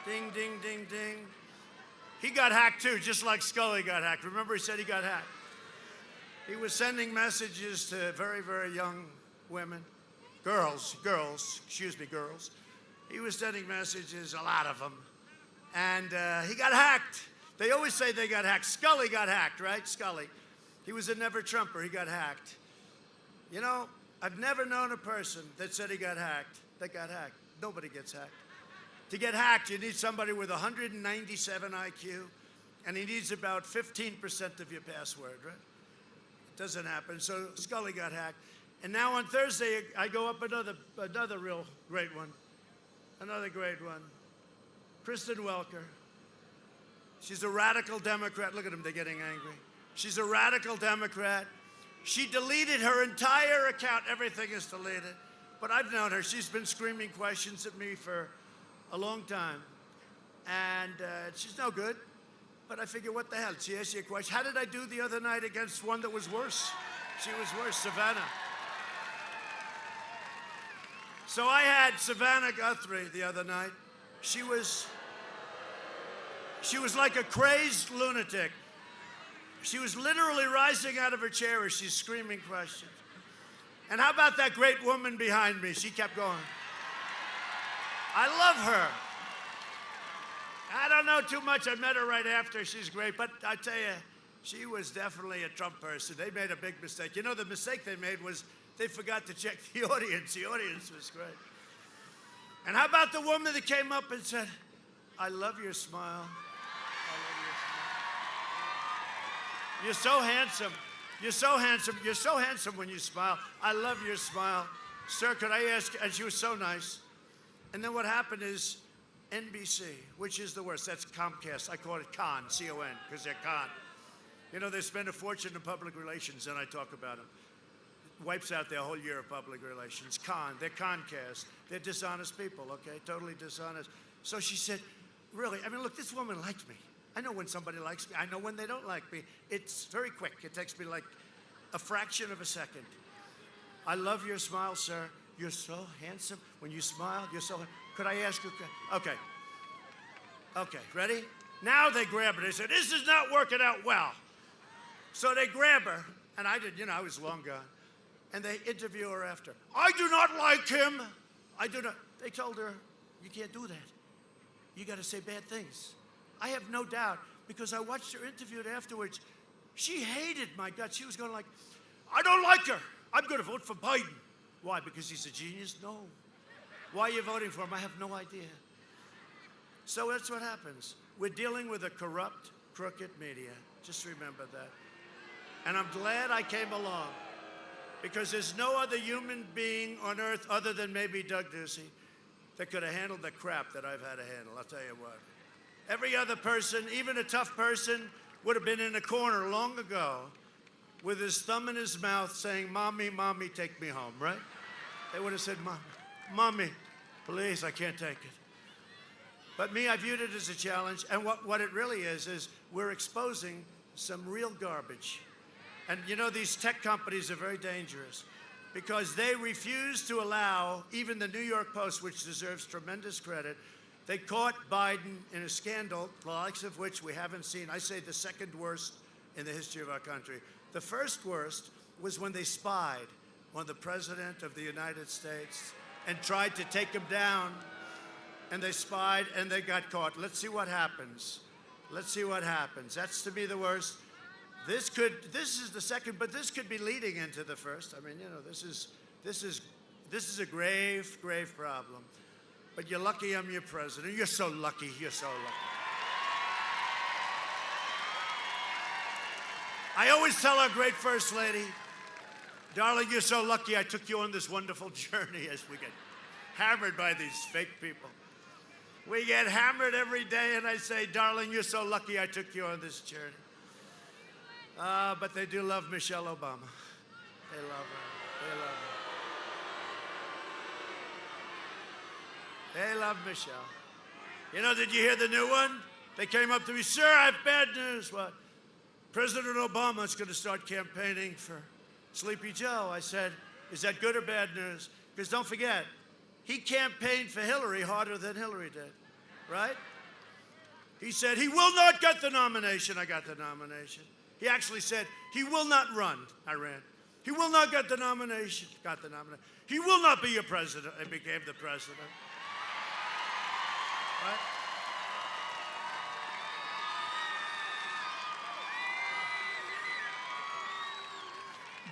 Ding, ding, ding, ding. He got hacked too, just like Scully got hacked. Remember he said he got hacked? He was sending messages to very, very young women, girls. He was sending messages, a lot of them. And he got hacked. They always say they got hacked. Scully got hacked, right? Scully. He was a never-Trumper. He got hacked. You know, I've never known a person that said he got hacked that got hacked. Nobody gets hacked. To get hacked, you need somebody with 197 IQ, and he needs about 15% of your password, right? It doesn't happen. So Scully got hacked. And now on Thursday, I go up another real great one. Another great one. Kristen Welker. She's a radical Democrat. Look at them, they're getting angry. She's a radical Democrat. She deleted her entire account. Everything is deleted. But I've known her. She's been screaming questions at me for a long time. And she's no good. But I figure, what the hell? She asked you a question. How did I do the other night against one that was worse? She was worse, Savannah. So I had Savannah Guthrie the other night. She was like a crazed lunatic. She was literally rising out of her chair as she's screaming questions. And how about that great woman behind me? She kept going. I love her. I don't know too much. I met her right after. She's great. But I tell you, she was definitely a Trump person. They made a big mistake. You know, the mistake they made was they forgot to check the audience. The audience was great. And how about the woman that came up and said, I love your smile. I love your smile. You're so handsome. You're so handsome. You're so handsome when you smile. I love your smile. Sir, could I ask, and she was so nice. And then what happened is NBC, which is the worst. That's Comcast. I call it Con, C-O-N, because they're con. You know, they spend a fortune in public relations, and I talk about them. Wipes out their whole year of public relations. Con, they're Comcast. They're dishonest people, okay? Totally dishonest. So she said, really, I mean, look, this woman liked me. I know when somebody likes me. I know when they don't like me. It's very quick. It takes me like a fraction of a second. I love your smile, sir. You're so handsome. When you smile, you're so... Could I ask you... Okay. Okay, ready? Now they grab her. They said, this is not working out well. So they grab her, and I did, you know, I was long gone. And they interview her after. I do not like him. I do not... They told her, you can't do that. You got to say bad things. I have no doubt, because I watched her interviewed afterwards. She hated my guts. She was going like, I don't like her. I'm going to vote for Biden. Why? Because he's a genius? No. Why are you voting for him? I have no idea. So that's what happens. We're dealing with a corrupt, crooked media. Just remember that. And I'm glad I came along, because there's no other human being on earth other than maybe Doug Ducey that could have handled the crap that I've had to handle. I'll tell you what. Every other person, even a tough person, would have been in a corner long ago with his thumb in his mouth saying, Mommy, Mommy, take me home, right? They would have said, Mommy, please, I can't take it. But me, I viewed it as a challenge. And what it really is we're exposing some real garbage. And you know, these tech companies are very dangerous because they refuse to allow even the New York Post, which deserves tremendous credit. They caught Biden in a scandal, the likes of which we haven't seen. I say the second worst in the history of our country. The first worst was when they spied on the President of the United States and tried to take him down. And they spied and they got caught. Let's see what happens. Let's see what happens. That's to me the worst. This is the second, but this could be leading into the first. I mean, you know, this is a grave, grave problem. But you're lucky I'm your president. You're so lucky. You're so lucky. I always tell our great First Lady, darling, you're so lucky I took you on this wonderful journey as we get hammered by these fake people. We get hammered every day, and I say, darling, you're so lucky I took you on this journey. But they do love Michelle Obama. They love her. They love her. They love Michelle. You know, did you hear the new one? They came up to me, sir, I have bad news. What? President Obama is going to start campaigning for Sleepy Joe. I said, is that good or bad news? Because don't forget, he campaigned for Hillary harder than Hillary did, right? He said, he will not get the nomination. I got the nomination. He actually said, he will not run. I ran. He will not get the nomination. Got the nomination. He will not be your president. I became the president. Right?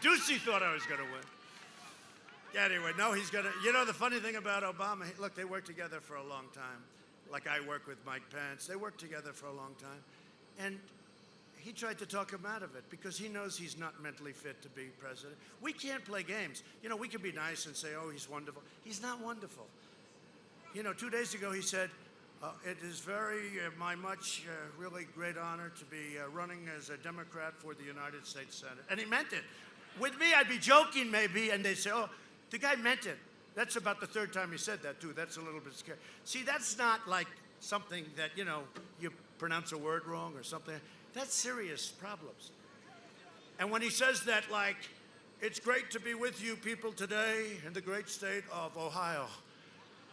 Ducey thought I was going to win. Anyway, no, he's going to. You know, the funny thing about Obama, look, they worked together for a long time. Like I work with Mike Pence. They worked together for a long time. And he tried to talk him out of it because he knows he's not mentally fit to be president. We can't play games. You know, we can be nice and say, oh, he's wonderful. He's not wonderful. You know, 2 days ago he said, it is my really great honor to be running as a Democrat for the United States Senate. And he meant it. With me, I'd be joking maybe, and they'd say, oh, the guy meant it. That's about the third time he said that, too. That's a little bit scary. See, that's not like something that, you know, you pronounce a word wrong or something. That's serious problems. And when he says that, like, it's great to be with you people today in the great state of Ohio.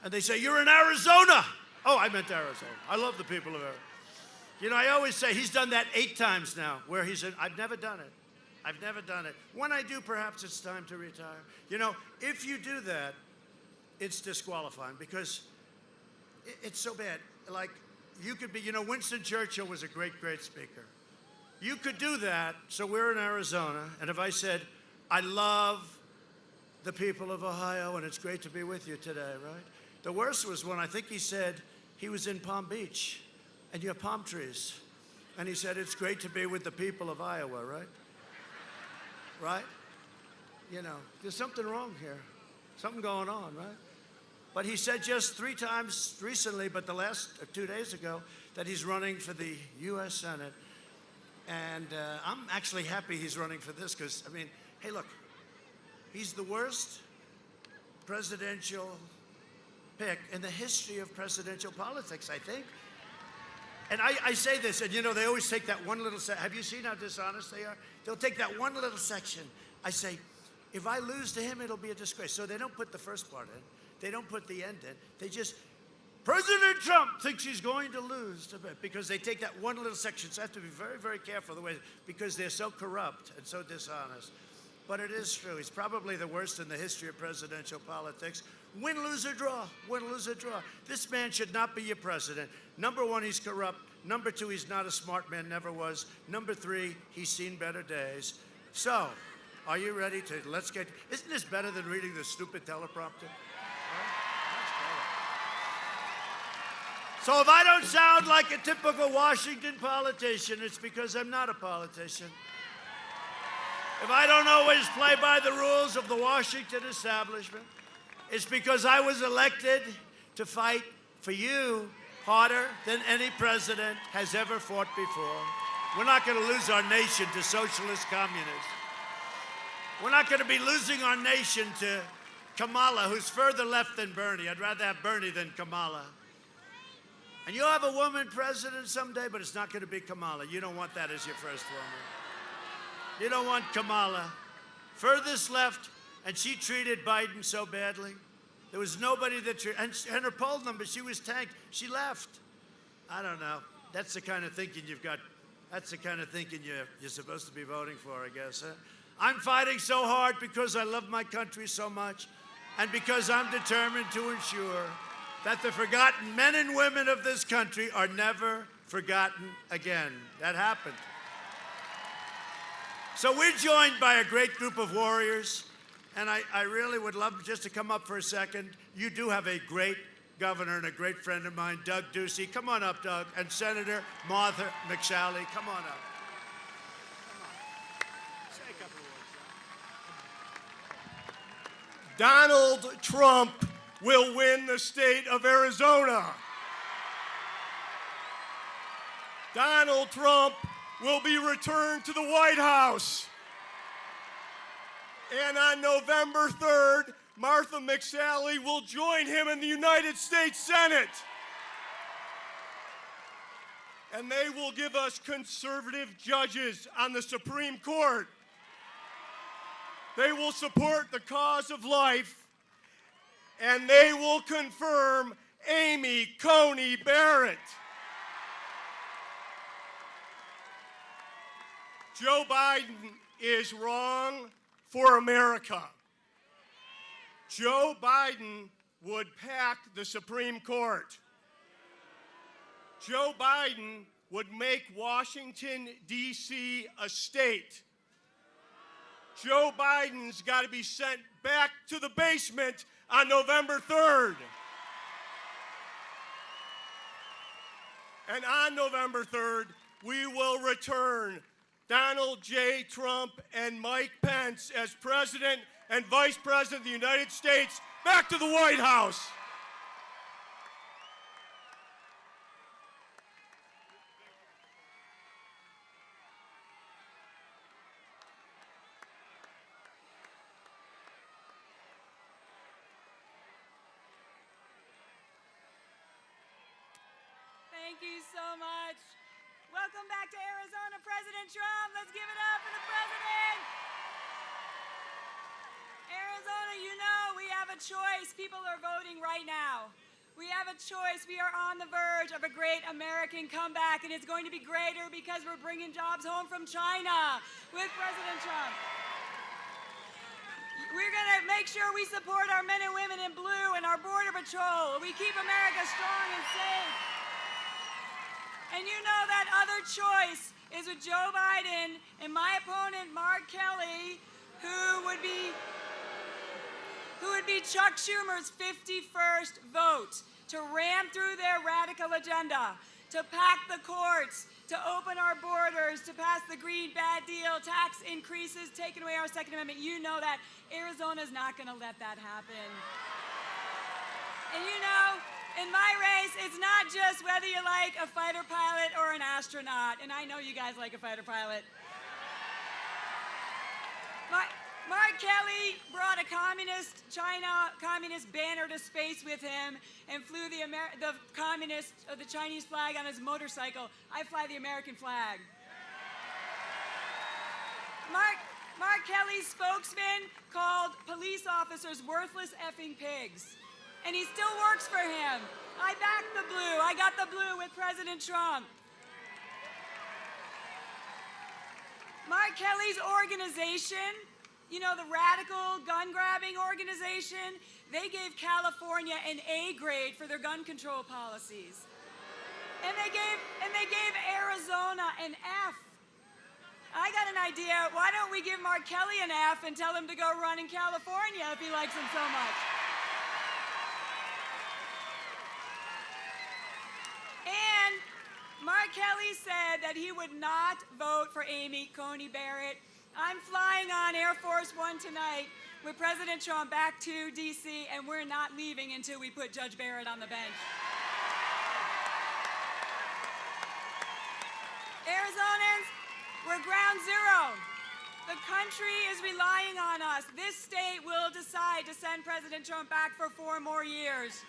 And they say, you're in Arizona. Oh, I meant Arizona. I love the people of Arizona. You know, I always say he's done that 8 times now, where he said, I've never done it. I've never done it. When I do, perhaps it's time to retire. You know, if you do that, it's disqualifying because it's so bad. Like, you could be, you know, Winston Churchill was a great, great speaker. You could do that, so we're in Arizona, and if I said, I love the people of Ohio, and it's great to be with you today, right? The worst was when I think he said he was in Palm Beach, and you have palm trees. And he said, it's great to be with the people of Iowa, right? Right? You know, there's something wrong here. Something going on, right? But he said just 3 times recently, but the last 2 days ago, that he's running for the U.S. Senate. And I'm actually happy he's running for this because, I mean, hey, look, he's the worst presidential pick in the history of presidential politics, I think. And I say this, and you know, they always take that one little section. Have you seen how dishonest they are? They'll take that one little section. I say, if I lose to him, it'll be a disgrace. So they don't put the first part in. They don't put the end in. They just, President Trump thinks he's going to lose to it because they take that one little section. So I have to be very, very careful the way, because they're so corrupt and so dishonest. But it is true. He's probably the worst in the history of presidential politics. Win, lose, or draw. Win, lose, or draw. This man should not be your president. Number 1, he's corrupt. Number 2, he's not a smart man, never was. Number 3, he's seen better days. So, are you ready to, let's get, isn't this better than reading the stupid teleprompter? So if I don't sound like a typical Washington politician, it's because I'm not a politician. If I don't always play by the rules of the Washington establishment, it's because I was elected to fight for you harder than any president has ever fought before. We're not going to lose our nation to socialist communists. We're not going to be losing our nation to Kamala, who's further left than Bernie. I'd rather have Bernie than Kamala. And you'll have a woman president someday, but it's not going to be Kamala. You don't want that as your first woman. You don't want Kamala. Furthest left, and she treated Biden so badly. There was nobody that treated, and her poll number, she was tanked. She left. I don't know. That's the kind of thinking you've got. That's the kind of thinking you're supposed to be voting for, I guess. Huh? I'm fighting so hard because I love my country so much, and because I'm determined to ensure that the forgotten men and women of this country are never forgotten again. That happened. So we're joined by a great group of warriors, and I really would love just to come up for a second. You do have a great governor and a great friend of mine, Doug Ducey. Come on up, Doug. And Senator Martha McSally. Come on up. Come on. Say a couple of words. Donald Trump will win the state of Arizona. Donald Trump will be returned to the White House. And on November 3rd, Martha McSally will join him in the United States Senate. And they will give us conservative judges on the Supreme Court. They will support the cause of life, and they will confirm Amy Coney Barrett. Joe Biden is wrong for America. Joe Biden would pack the Supreme Court. Joe Biden would make Washington, D.C. a state. Joe Biden's got to be sent back to the basement on November 3rd. And on November 3rd, we will return Donald J. Trump and Mike Pence as President and Vice President of the United States back to the White House. Thank you so much. Welcome back to Arizona, President Trump. Let's give it up for the president. Arizona, you know we have a choice. People are voting right now. We have a choice. We are on the verge of a great American comeback, and it's going to be greater because we're bringing jobs home from China with President Trump. We're going to make sure we support our men and women in blue and our Border Patrol. We keep America strong and safe. And you know that other choice is with Joe Biden and my opponent, Mark Kelly, who would be Chuck Schumer's 51st vote to ram through their radical agenda, to pack the courts, to open our borders, to pass the Green Bad Deal, tax increases, taking away our Second Amendment. You know that. Arizona's not going to let that happen. And you know, in my race, it's not just whether you like a fighter pilot or an astronaut. And I know you guys like a fighter pilot. Mark Kelly brought a China communist banner to space with him and flew the Chinese flag on his motorcycle. I fly the American flag. Mark Kelly's spokesman called police officers worthless effing pigs. And he still works for him. I backed the blue. I got the blue with President Trump. Mark Kelly's organization, you know, the radical gun-grabbing organization, they gave California an A grade for their gun control policies. And they gave Arizona an F. I got an idea. Why don't we give Mark Kelly an F and tell him to go run in California if he likes him so much? And Mark Kelly said that he would not vote for Amy Coney Barrett. I'm flying on Air Force One tonight with President Trump back to D.C., and we're not leaving until we put Judge Barrett on the bench. Arizonans, we're ground zero. The country is relying on us. This state will decide to send President Trump back for 4 more years.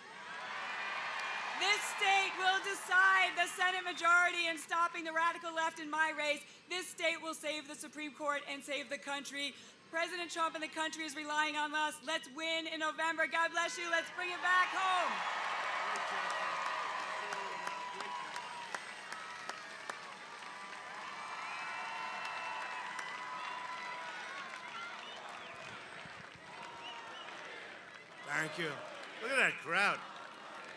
This state will decide the Senate majority in stopping the radical left in my race. This state will save the Supreme Court and save the country. President Trump and the country is relying on us. Let's win in November. God bless you. Let's bring it back home. Thank you. Look at that crowd.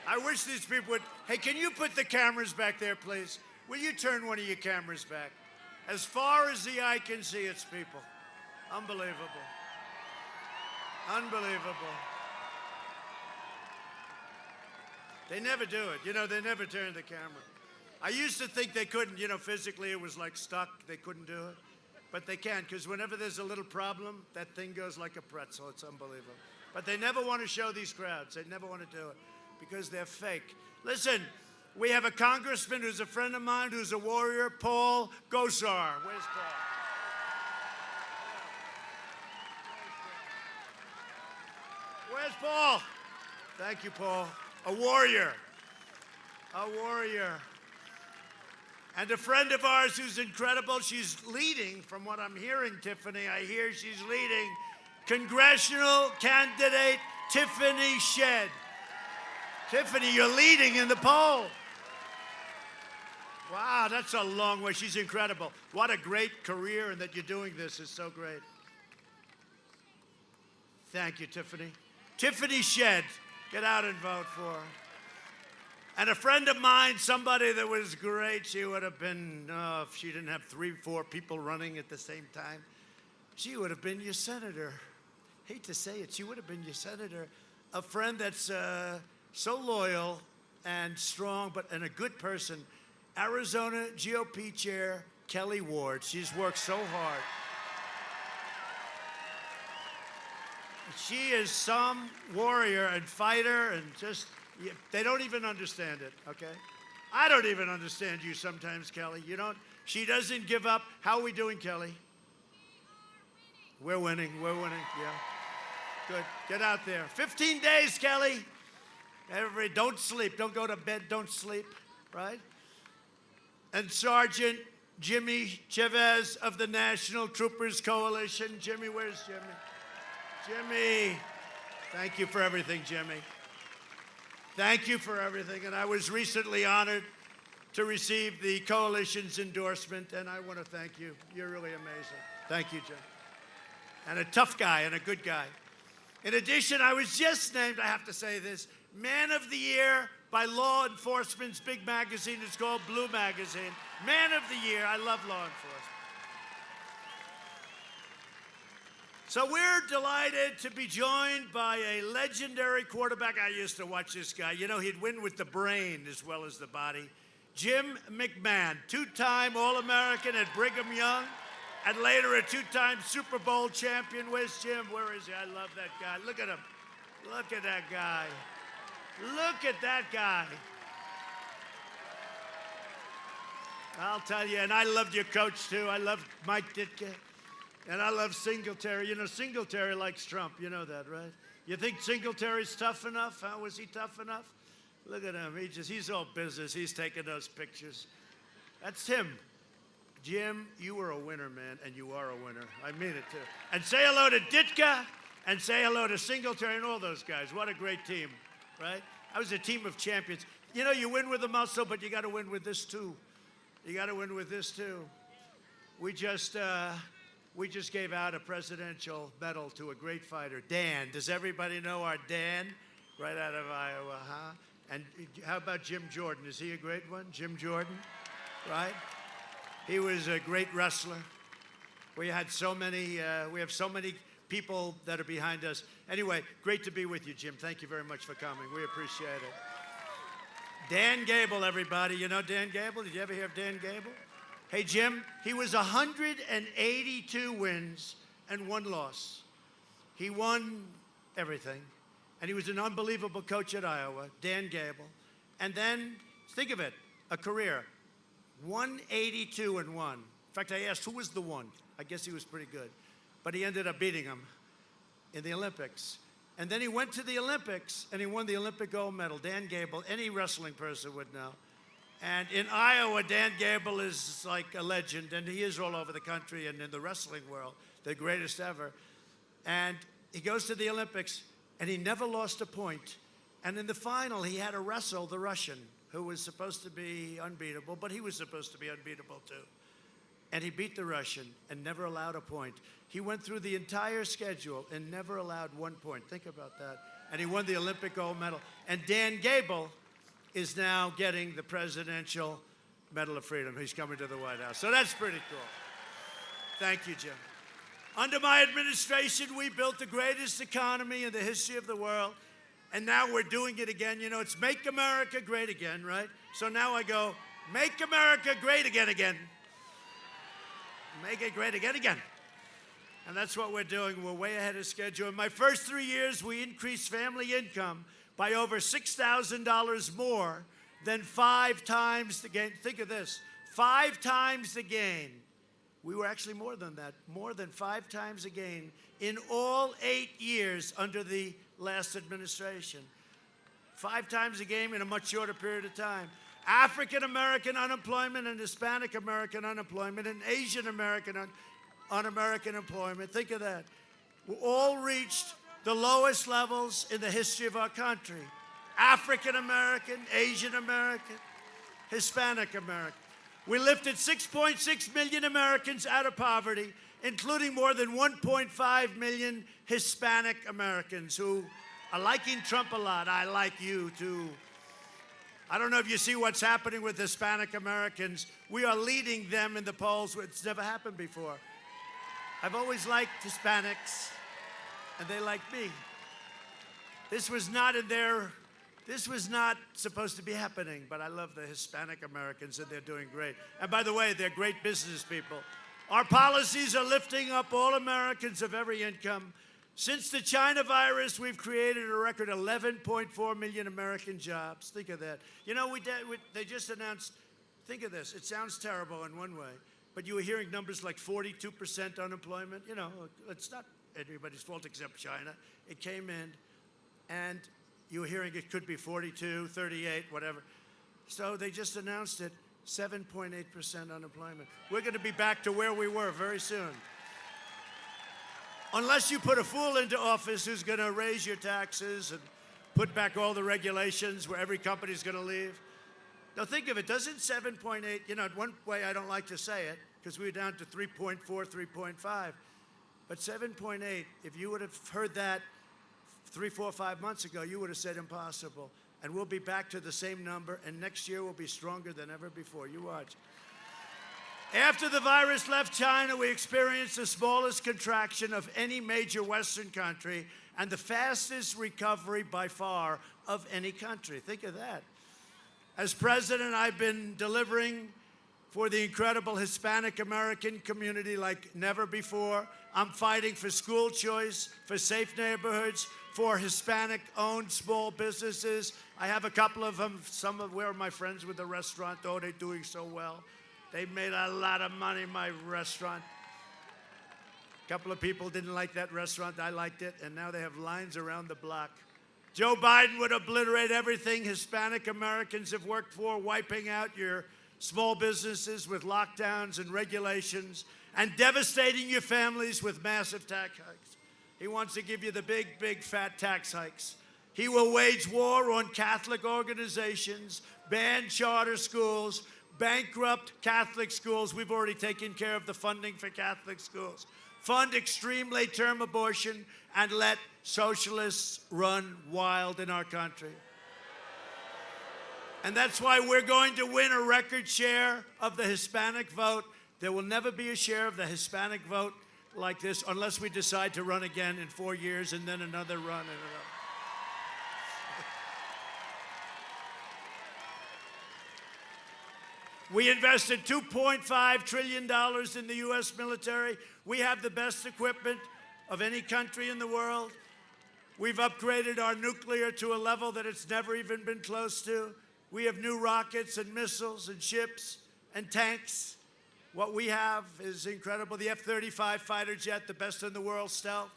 I wish these people would. Hey, can you put the cameras back there, please? Will you turn one of your cameras back? As far as the eye can see, it's people. Unbelievable. Unbelievable. They never do it. You know, they never turn the camera. I used to think they couldn't, you know, physically it was like stuck. They couldn't do it. But they can, because whenever there's a little problem, that thing goes like a pretzel. It's unbelievable. But they never want to show these crowds. They never want to do it because they're fake. Listen, we have a congressman who's a friend of mine, who's a warrior, Paul Gosar. Where's Paul? Where's Paul? Thank you, Paul. A warrior. A warrior. And a friend of ours who's incredible. She's leading, from what I'm hearing, Tiffany, I hear she's leading congressional candidate Tiffany Shedd. Tiffany, you're leading in the poll. Wow, that's a long way. She's incredible. What a great career, and that you're doing this is so great. Thank you, Tiffany. Tiffany Shedd, get out and vote for her. And a friend of mine, somebody that was great, she would have been, if she didn't have 3, 4 people running at the same time, she would have been your senator. Hate to say it, she would have been your senator. A friend that's so loyal and strong, and a good person. Arizona GOP Chair Kelly Ward. She's worked so hard. She is some warrior and fighter, and just, they don't even understand it, okay? I don't even understand you sometimes, Kelly. You don't, she doesn't give up. How are we doing, Kelly? We're winning, yeah. Good, get out there. 15 days, Kelly. Don't sleep, don't go to bed, don't sleep, right? And Sergeant Jimmy Chavez of the National Troopers Coalition. Jimmy, where's Jimmy? Jimmy, thank you for everything, Jimmy. Thank you for everything. And I was recently honored to receive the coalition's endorsement, and I want to thank you. You're really amazing. Thank you, Jim. And a tough guy and a good guy. In addition, I was just named, I have to say this, Man of the Year by Law Enforcement's big magazine. It's called Blue Magazine. Man of the Year. I love law enforcement. So we're delighted to be joined by a legendary quarterback. I used to watch this guy. You know, he'd win with the brain as well as the body. Jim McMahon, two-time All-American at Brigham Young, and later a two-time Super Bowl champion. Where's Jim? Where is he? I love that guy. Look at him. Look at that guy. Look at that guy. I'll tell you, and I loved your coach, too. I loved Mike Ditka, and I love Singletary. You know, Singletary likes Trump. You know that, right? You think Singletary's tough enough? Huh? Was he tough enough? Look at him. He's all business. He's taking those pictures. That's him. Jim, you were a winner, man, and you are a winner. I mean it, too. And say hello to Ditka, and say hello to Singletary and all those guys. What a great team, right? I was a team of champions. You know, you win with the muscle, but you got to win with this, too. You got to win with this, too. We just gave out a presidential medal to a great fighter, Dan. Does everybody know our Dan? Right out of Iowa, huh? And how about Jim Jordan? Is he a great one? Jim Jordan, right? He was a great wrestler. We had so many, we have so many people that are behind us. Anyway, great to be with you, Jim. Thank you very much for coming. We appreciate it. Dan Gable, everybody. You know Dan Gable? Did you ever hear of Dan Gable? Hey, Jim, he was 182 wins and 1 loss. He won everything. And he was an unbelievable coach at Iowa, Dan Gable. And then, think of it, a career, 182 and 1. In fact, I asked who was the one. I guess he was pretty good. But he ended up beating him in the Olympics. And then he went to the Olympics, and he won the Olympic gold medal. Dan Gable, any wrestling person would know. And in Iowa, Dan Gable is like a legend, and he is all over the country and in the wrestling world, the greatest ever. And he goes to the Olympics, and he never lost a point. And in the final, he had to wrestle the Russian, who was supposed to be unbeatable, but he was supposed to be unbeatable, too. And he beat the Russian and never allowed a point. He went through the entire schedule and never allowed 1 point. Think about that. And he won the Olympic gold medal. And Dan Gable is now getting the Presidential Medal of Freedom. He's coming to the White House. So that's pretty cool. Thank you, Jim. Under my administration, we built the greatest economy in the history of the world. And now we're doing it again. You know, it's Make America Great Again, right? So now I go, Make America Great Again, again. Make it great again, again. And that's what we're doing. We're way ahead of schedule. In my first 3 years, we increased family income by over $6,000 more than 5 times the gain. Think of this, 5 times the gain. We were actually more than that, more than 5 times the gain in all 8 years under the last administration. 5 times the gain in a much shorter period of time. African-American unemployment and Hispanic-American unemployment and Asian-American un-American employment, think of that, all reached the lowest levels in the history of our country. African-American, Asian-American, Hispanic-American. We lifted 6.6 million Americans out of poverty, including more than 1.5 million Hispanic Americans who are liking Trump a lot. I like you, too. I don't know if you see what's happening with Hispanic Americans. We are leading them in the polls. It's never happened before. I've always liked Hispanics, and they like me. This was not supposed to be happening, but I love the Hispanic Americans, and they're doing great. And by the way, they're great business people. Our policies are lifting up all Americans of every income. Since the China virus, we've created a record 11.4 million American jobs. Think of that. You know, they just announced, think of this, it sounds terrible in one way, but you were hearing numbers like 42% unemployment. You know, it's not anybody's fault except China. It came in, and you were hearing it could be 42, 38, whatever. So they just announced it, 7.8% unemployment. We're going to be back to where we were very soon. Unless you put a fool into office who's going to raise your taxes and put back all the regulations where every company's going to leave. Now think of it, doesn't 7.8, you know, one way I don't like to say it, because we were down to 3.4, 3.5, but 7.8, if you would have heard that 3, 4, 5 months ago, you would have said impossible. And we'll be back to the same number, and next year we'll be stronger than ever before. You watch. After the virus left China, we experienced the smallest contraction of any major Western country and the fastest recovery by far of any country. Think of that. As president, I've been delivering for the incredible Hispanic American community like never before. I'm fighting for school choice, for safe neighborhoods, for Hispanic-owned small businesses. I have a couple of them. Some of where are my friends with the restaurant? Oh, they're doing so well. They made a lot of money, my restaurant. A couple of people didn't like that restaurant. I liked it, and now they have lines around the block. Joe Biden would obliterate everything Hispanic Americans have worked for, wiping out your small businesses with lockdowns and regulations, and devastating your families with massive tax hikes. He wants to give you the big, big, fat tax hikes. He will wage war on Catholic organizations, ban charter schools, bankrupt Catholic schools. We've already taken care of the funding for Catholic schools. Fund extreme late-term abortion, and let socialists run wild in our country. And that's why we're going to win a record share of the Hispanic vote. There will never be a share of the Hispanic vote like this unless we decide to run again in 4 years and then another run and another. We invested $2.5 trillion in the U.S. military. We have the best equipment of any country in the world. We've upgraded our nuclear to a level that it's never even been close to. We have new rockets and missiles and ships and tanks. What we have is incredible. The F-35 fighter jet, the best in the world stealth.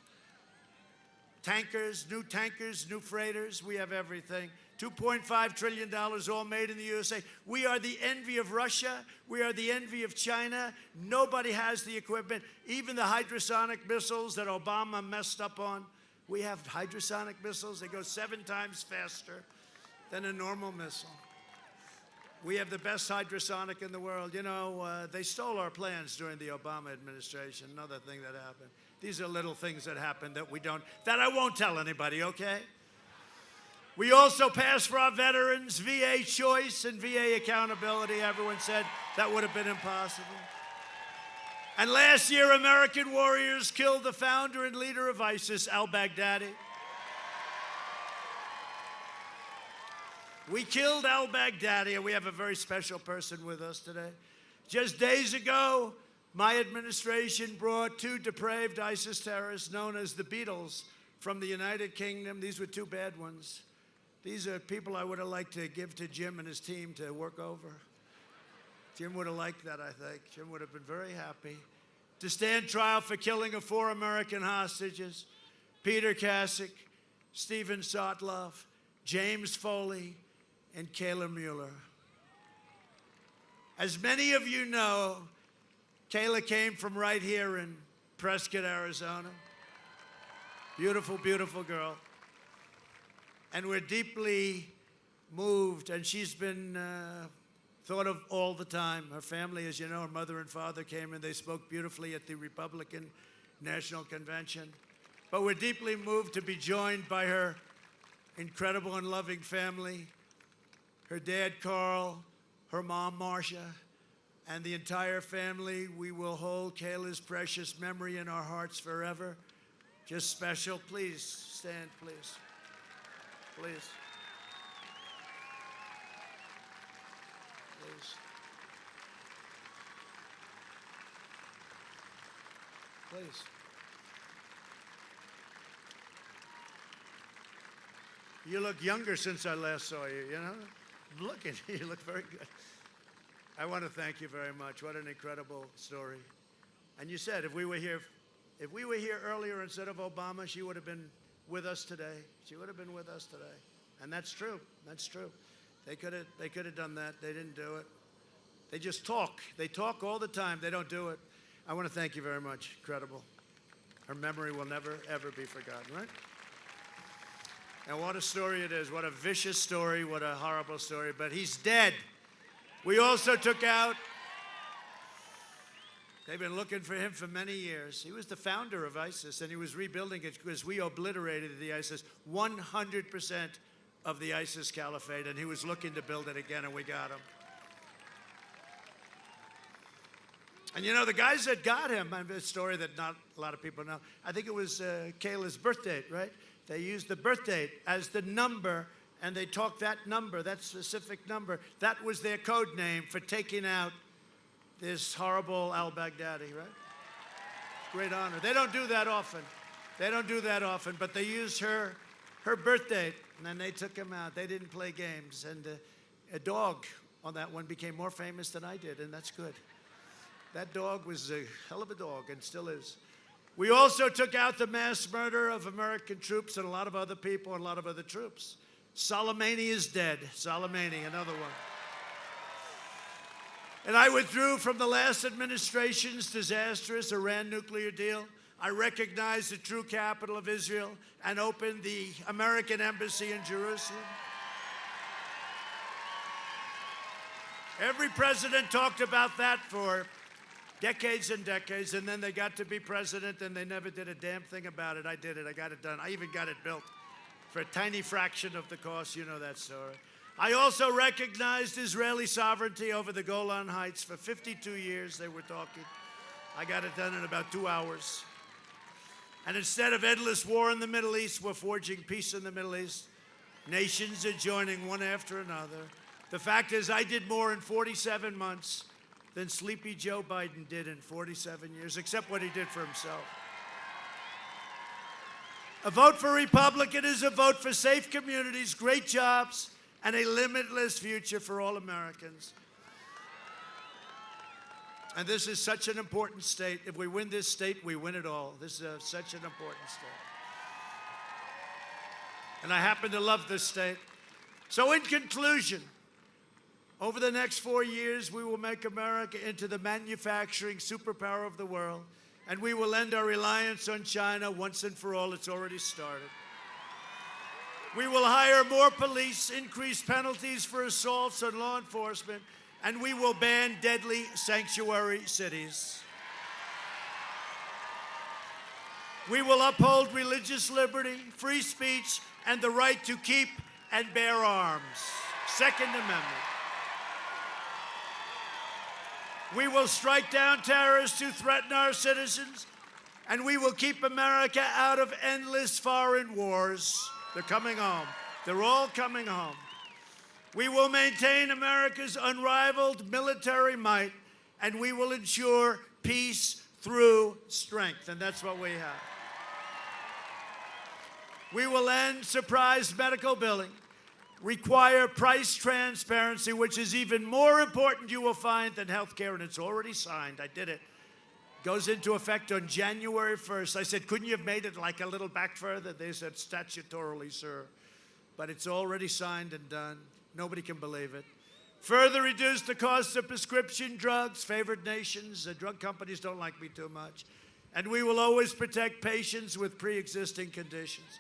Tankers, new freighters. We have everything. $2.5 trillion all made in the USA. We are the envy of Russia. We are the envy of China. Nobody has the equipment. Even the hypersonic missiles that Obama messed up on. We have hypersonic missiles. They go 7 times faster than a normal missile. We have the best hypersonic in the world. You know, they stole our plans during the Obama administration. Another thing that happened. These are little things that happen that I won't tell anybody, okay? We also passed for our veterans VA choice and VA accountability. Everyone said that would have been impossible. And last year, American warriors killed the founder and leader of ISIS, al-Baghdadi. We killed al-Baghdadi, and we have a very special person with us today. Just days ago, my administration brought 2 depraved ISIS terrorists known as the Beatles from the United Kingdom. These were 2 bad ones. These are people I would have liked to give to Jim and his team to work over. Jim would have liked that, I think. Jim would have been very happy. To stand trial for killing of 4 American hostages, Peter Kasich, Stephen Sotloff, James Foley, and Kayla Mueller. As many of you know, Kayla came from right here in Prescott, Arizona. Beautiful, beautiful girl. And we're deeply moved, and she's been thought of all the time. Her family, as you know, her mother and father came and they spoke beautifully at the Republican National Convention. But we're deeply moved to be joined by her incredible and loving family, her dad, Carl, her mom, Marcia, and the entire family. We will hold Kayla's precious memory in our hearts forever. Just special. Please stand, please. Please. Please. Please. You look younger since I last saw you, you know? Look at you, you look very good. I want to thank you very much. What an incredible story. And you said if we were here earlier instead of Obama, she would have been with us today. She would have been with us today. And that's true. That's true. They could have done that. They didn't do it. They just talk. They talk all the time. They don't do it. I want to thank you very much. Incredible. Her memory will never, ever be forgotten, right? And what a story it is. What a vicious story. What a horrible story. But he's dead. We also took out, they've been looking for him for many years. He was the founder of ISIS, and he was rebuilding it because we obliterated the ISIS, 100% of the ISIS caliphate, and he was looking to build it again, and we got him. And you know, the guys that got him, a story that not a lot of people know, I think it was Kayla's birth date, right? They used the birth date as the number and they talked that number, that specific number. That was their code name for taking out this horrible al-Baghdadi, right? Great honor. They don't do that often. They don't do that often, but they used her birth date, and then they took him out. They didn't play games, and a dog on that one became more famous than I did, and that's good. That dog was a hell of a dog, and still is. We also took out the mass murder of American troops and a lot of other people and a lot of other troops. Soleimani is dead. Soleimani, another one. And I withdrew from the last administration's disastrous Iran nuclear deal. I recognized the true capital of Israel and opened the American embassy in Jerusalem. Every president talked about that for decades and decades, and then they got to be president and they never did a damn thing about it. I did it. I got it done. I even got it built for a tiny fraction of the cost. You know that story. I also recognized Israeli sovereignty over the Golan Heights. For 52 years they were talking. I got it done in about 2 hours. And instead of endless war in the Middle East, we're forging peace in the Middle East. Nations are joining one after another. The fact is, I did more in 47 months than Sleepy Joe Biden did in 47 years, except what he did for himself. A vote for Republican is a vote for safe communities, great jobs, and a limitless future for all Americans. And this is such an important state. If we win this state, we win it all. This is such an important state. And I happen to love this state. So in conclusion, over the next 4 years, we will make America into the manufacturing superpower of the world, and we will end our reliance on China once and for all. It's already started. We will hire more police, increase penalties for assaults on law enforcement, and we will ban deadly sanctuary cities. We will uphold religious liberty, free speech, and the right to keep and bear arms. Second Amendment. We will strike down terrorists who threaten our citizens, and we will keep America out of endless foreign wars. They're coming home. They're all coming home. We will maintain America's unrivaled military might, and we will ensure peace through strength, and that's what we have. We will end surprise medical billing, require price transparency, which is even more important, you will find, than health care, and it's already signed. I did it. Goes into effect on January 1st. I said, couldn't you have made it like a little back further? They said, statutorily, sir. But it's already signed and done. Nobody can believe it. Further reduce the cost of prescription drugs. Favored nations. The drug companies don't like me too much. And we will always protect patients with pre-existing conditions.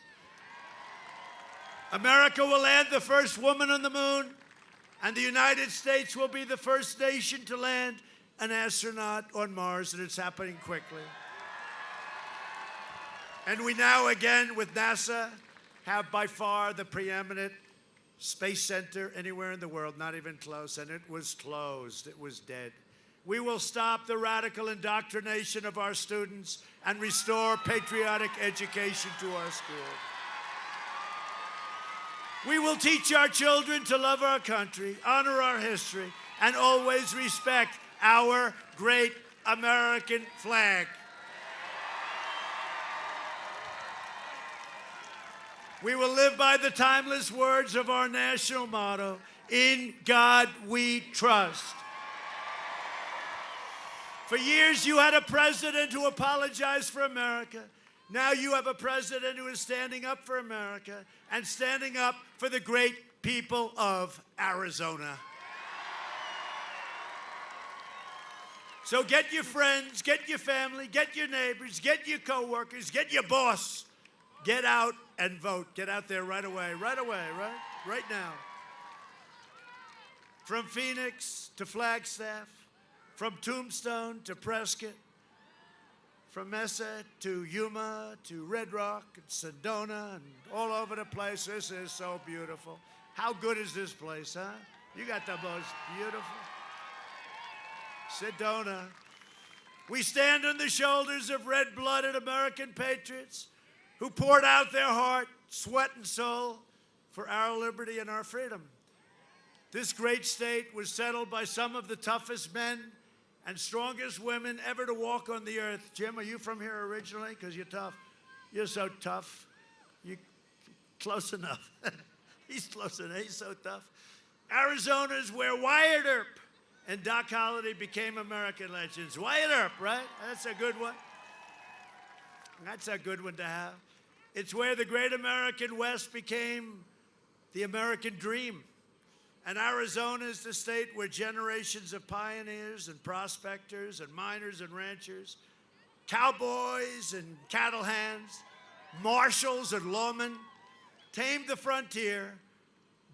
America will land the first woman on the moon, and the United States will be the first nation to land an astronaut on Mars, and it's happening quickly. And we now, again, with NASA, have by far the preeminent space center anywhere in the world, not even close, and it was closed. It was dead. We will stop the radical indoctrination of our students and restore patriotic education to our schools. We will teach our children to love our country, honor our history, and always respect our great American flag. We will live by the timeless words of our national motto, "In God we trust." For years, you had a president who apologized for America. Now you have a president who is standing up for America and standing up for the great people of Arizona. So get your friends, get your family, get your neighbors, get your coworkers, get your boss. Get out and vote. Get out there right away, right now. From Phoenix to Flagstaff, from Tombstone to Prescott, from Mesa to Yuma to Red Rock and Sedona and all over the place. This is so beautiful. How good is this place, huh? You got the most beautiful Sedona. We stand on the shoulders of red-blooded American patriots who poured out their heart, sweat, and soul for our liberty and our freedom. This great state was settled by some of the toughest men and strongest women ever to walk on the earth. Jim, are you from here originally? Because you're tough. You're so tough. You close enough. He's close enough. He's so tough. Arizona is where Wyatt Earp and Doc Holliday became American legends. Wyatt Earp, right? That's a good one. That's a good one to have. It's where the great American West became the American dream. And Arizona is the state where generations of pioneers and prospectors and miners and ranchers, cowboys and cattle hands, marshals and lawmen, tamed the frontier,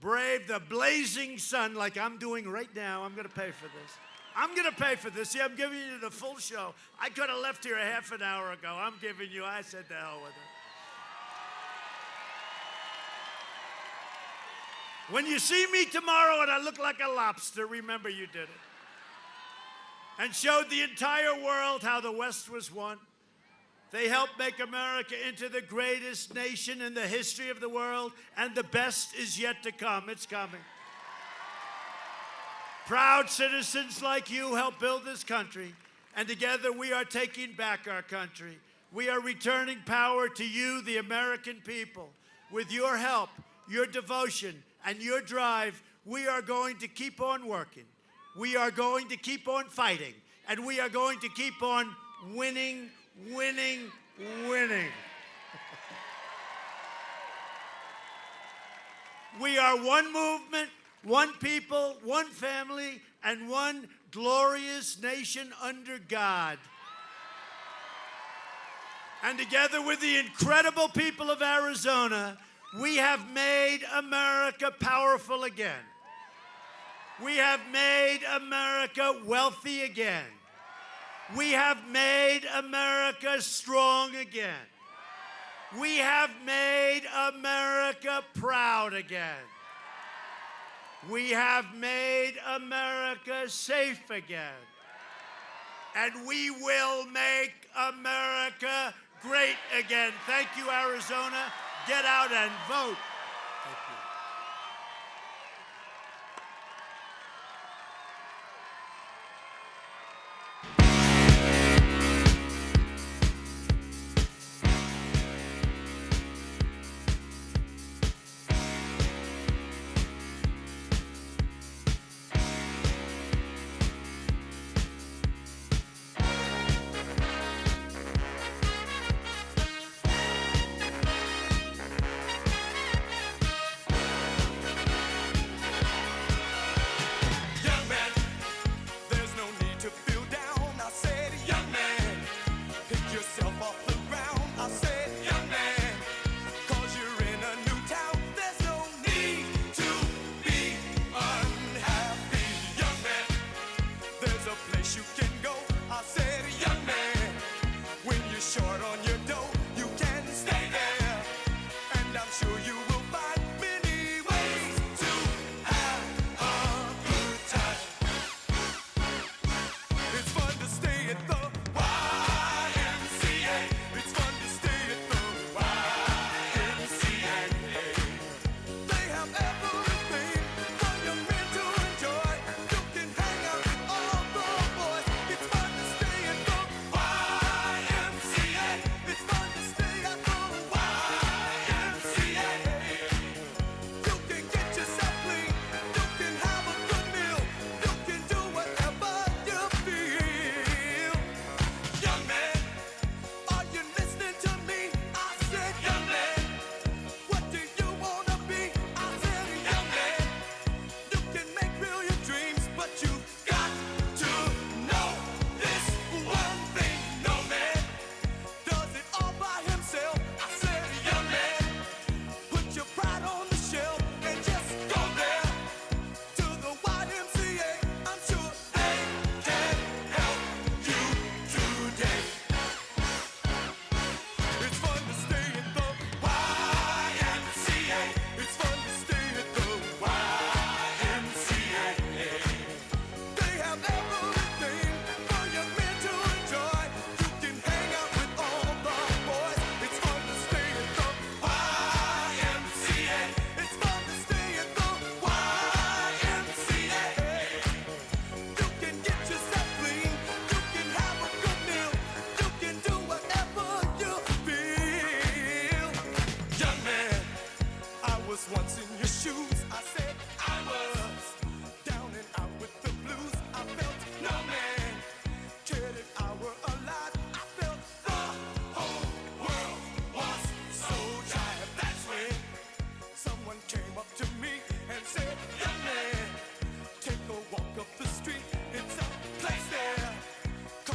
braved the blazing sun like I'm doing right now. I'm going to pay for this. I'm going to pay for this. See, I'm giving you the full show. I could have left here a half an hour ago. I'm giving you, I said to hell with it. When you see me tomorrow and I look like a lobster, remember you did it. And showed the entire world how the West was won. They helped make America into the greatest nation in the history of the world, and the best is yet to come. It's coming. Proud citizens like you helped build this country, and together we are taking back our country. We are returning power to you, the American people. With your help, your devotion, and your drive, we are going to keep on working. We are going to keep on fighting. And we are going to keep on winning, winning, winning. We are one movement, one people, one family, and one glorious nation under God. And together with the incredible people of Arizona, we have made America powerful again. We have made America wealthy again. We have made America strong again. We have made America proud again. We have made America safe again. And we will make America great again. Thank you, Arizona. Get out and vote. Thank you.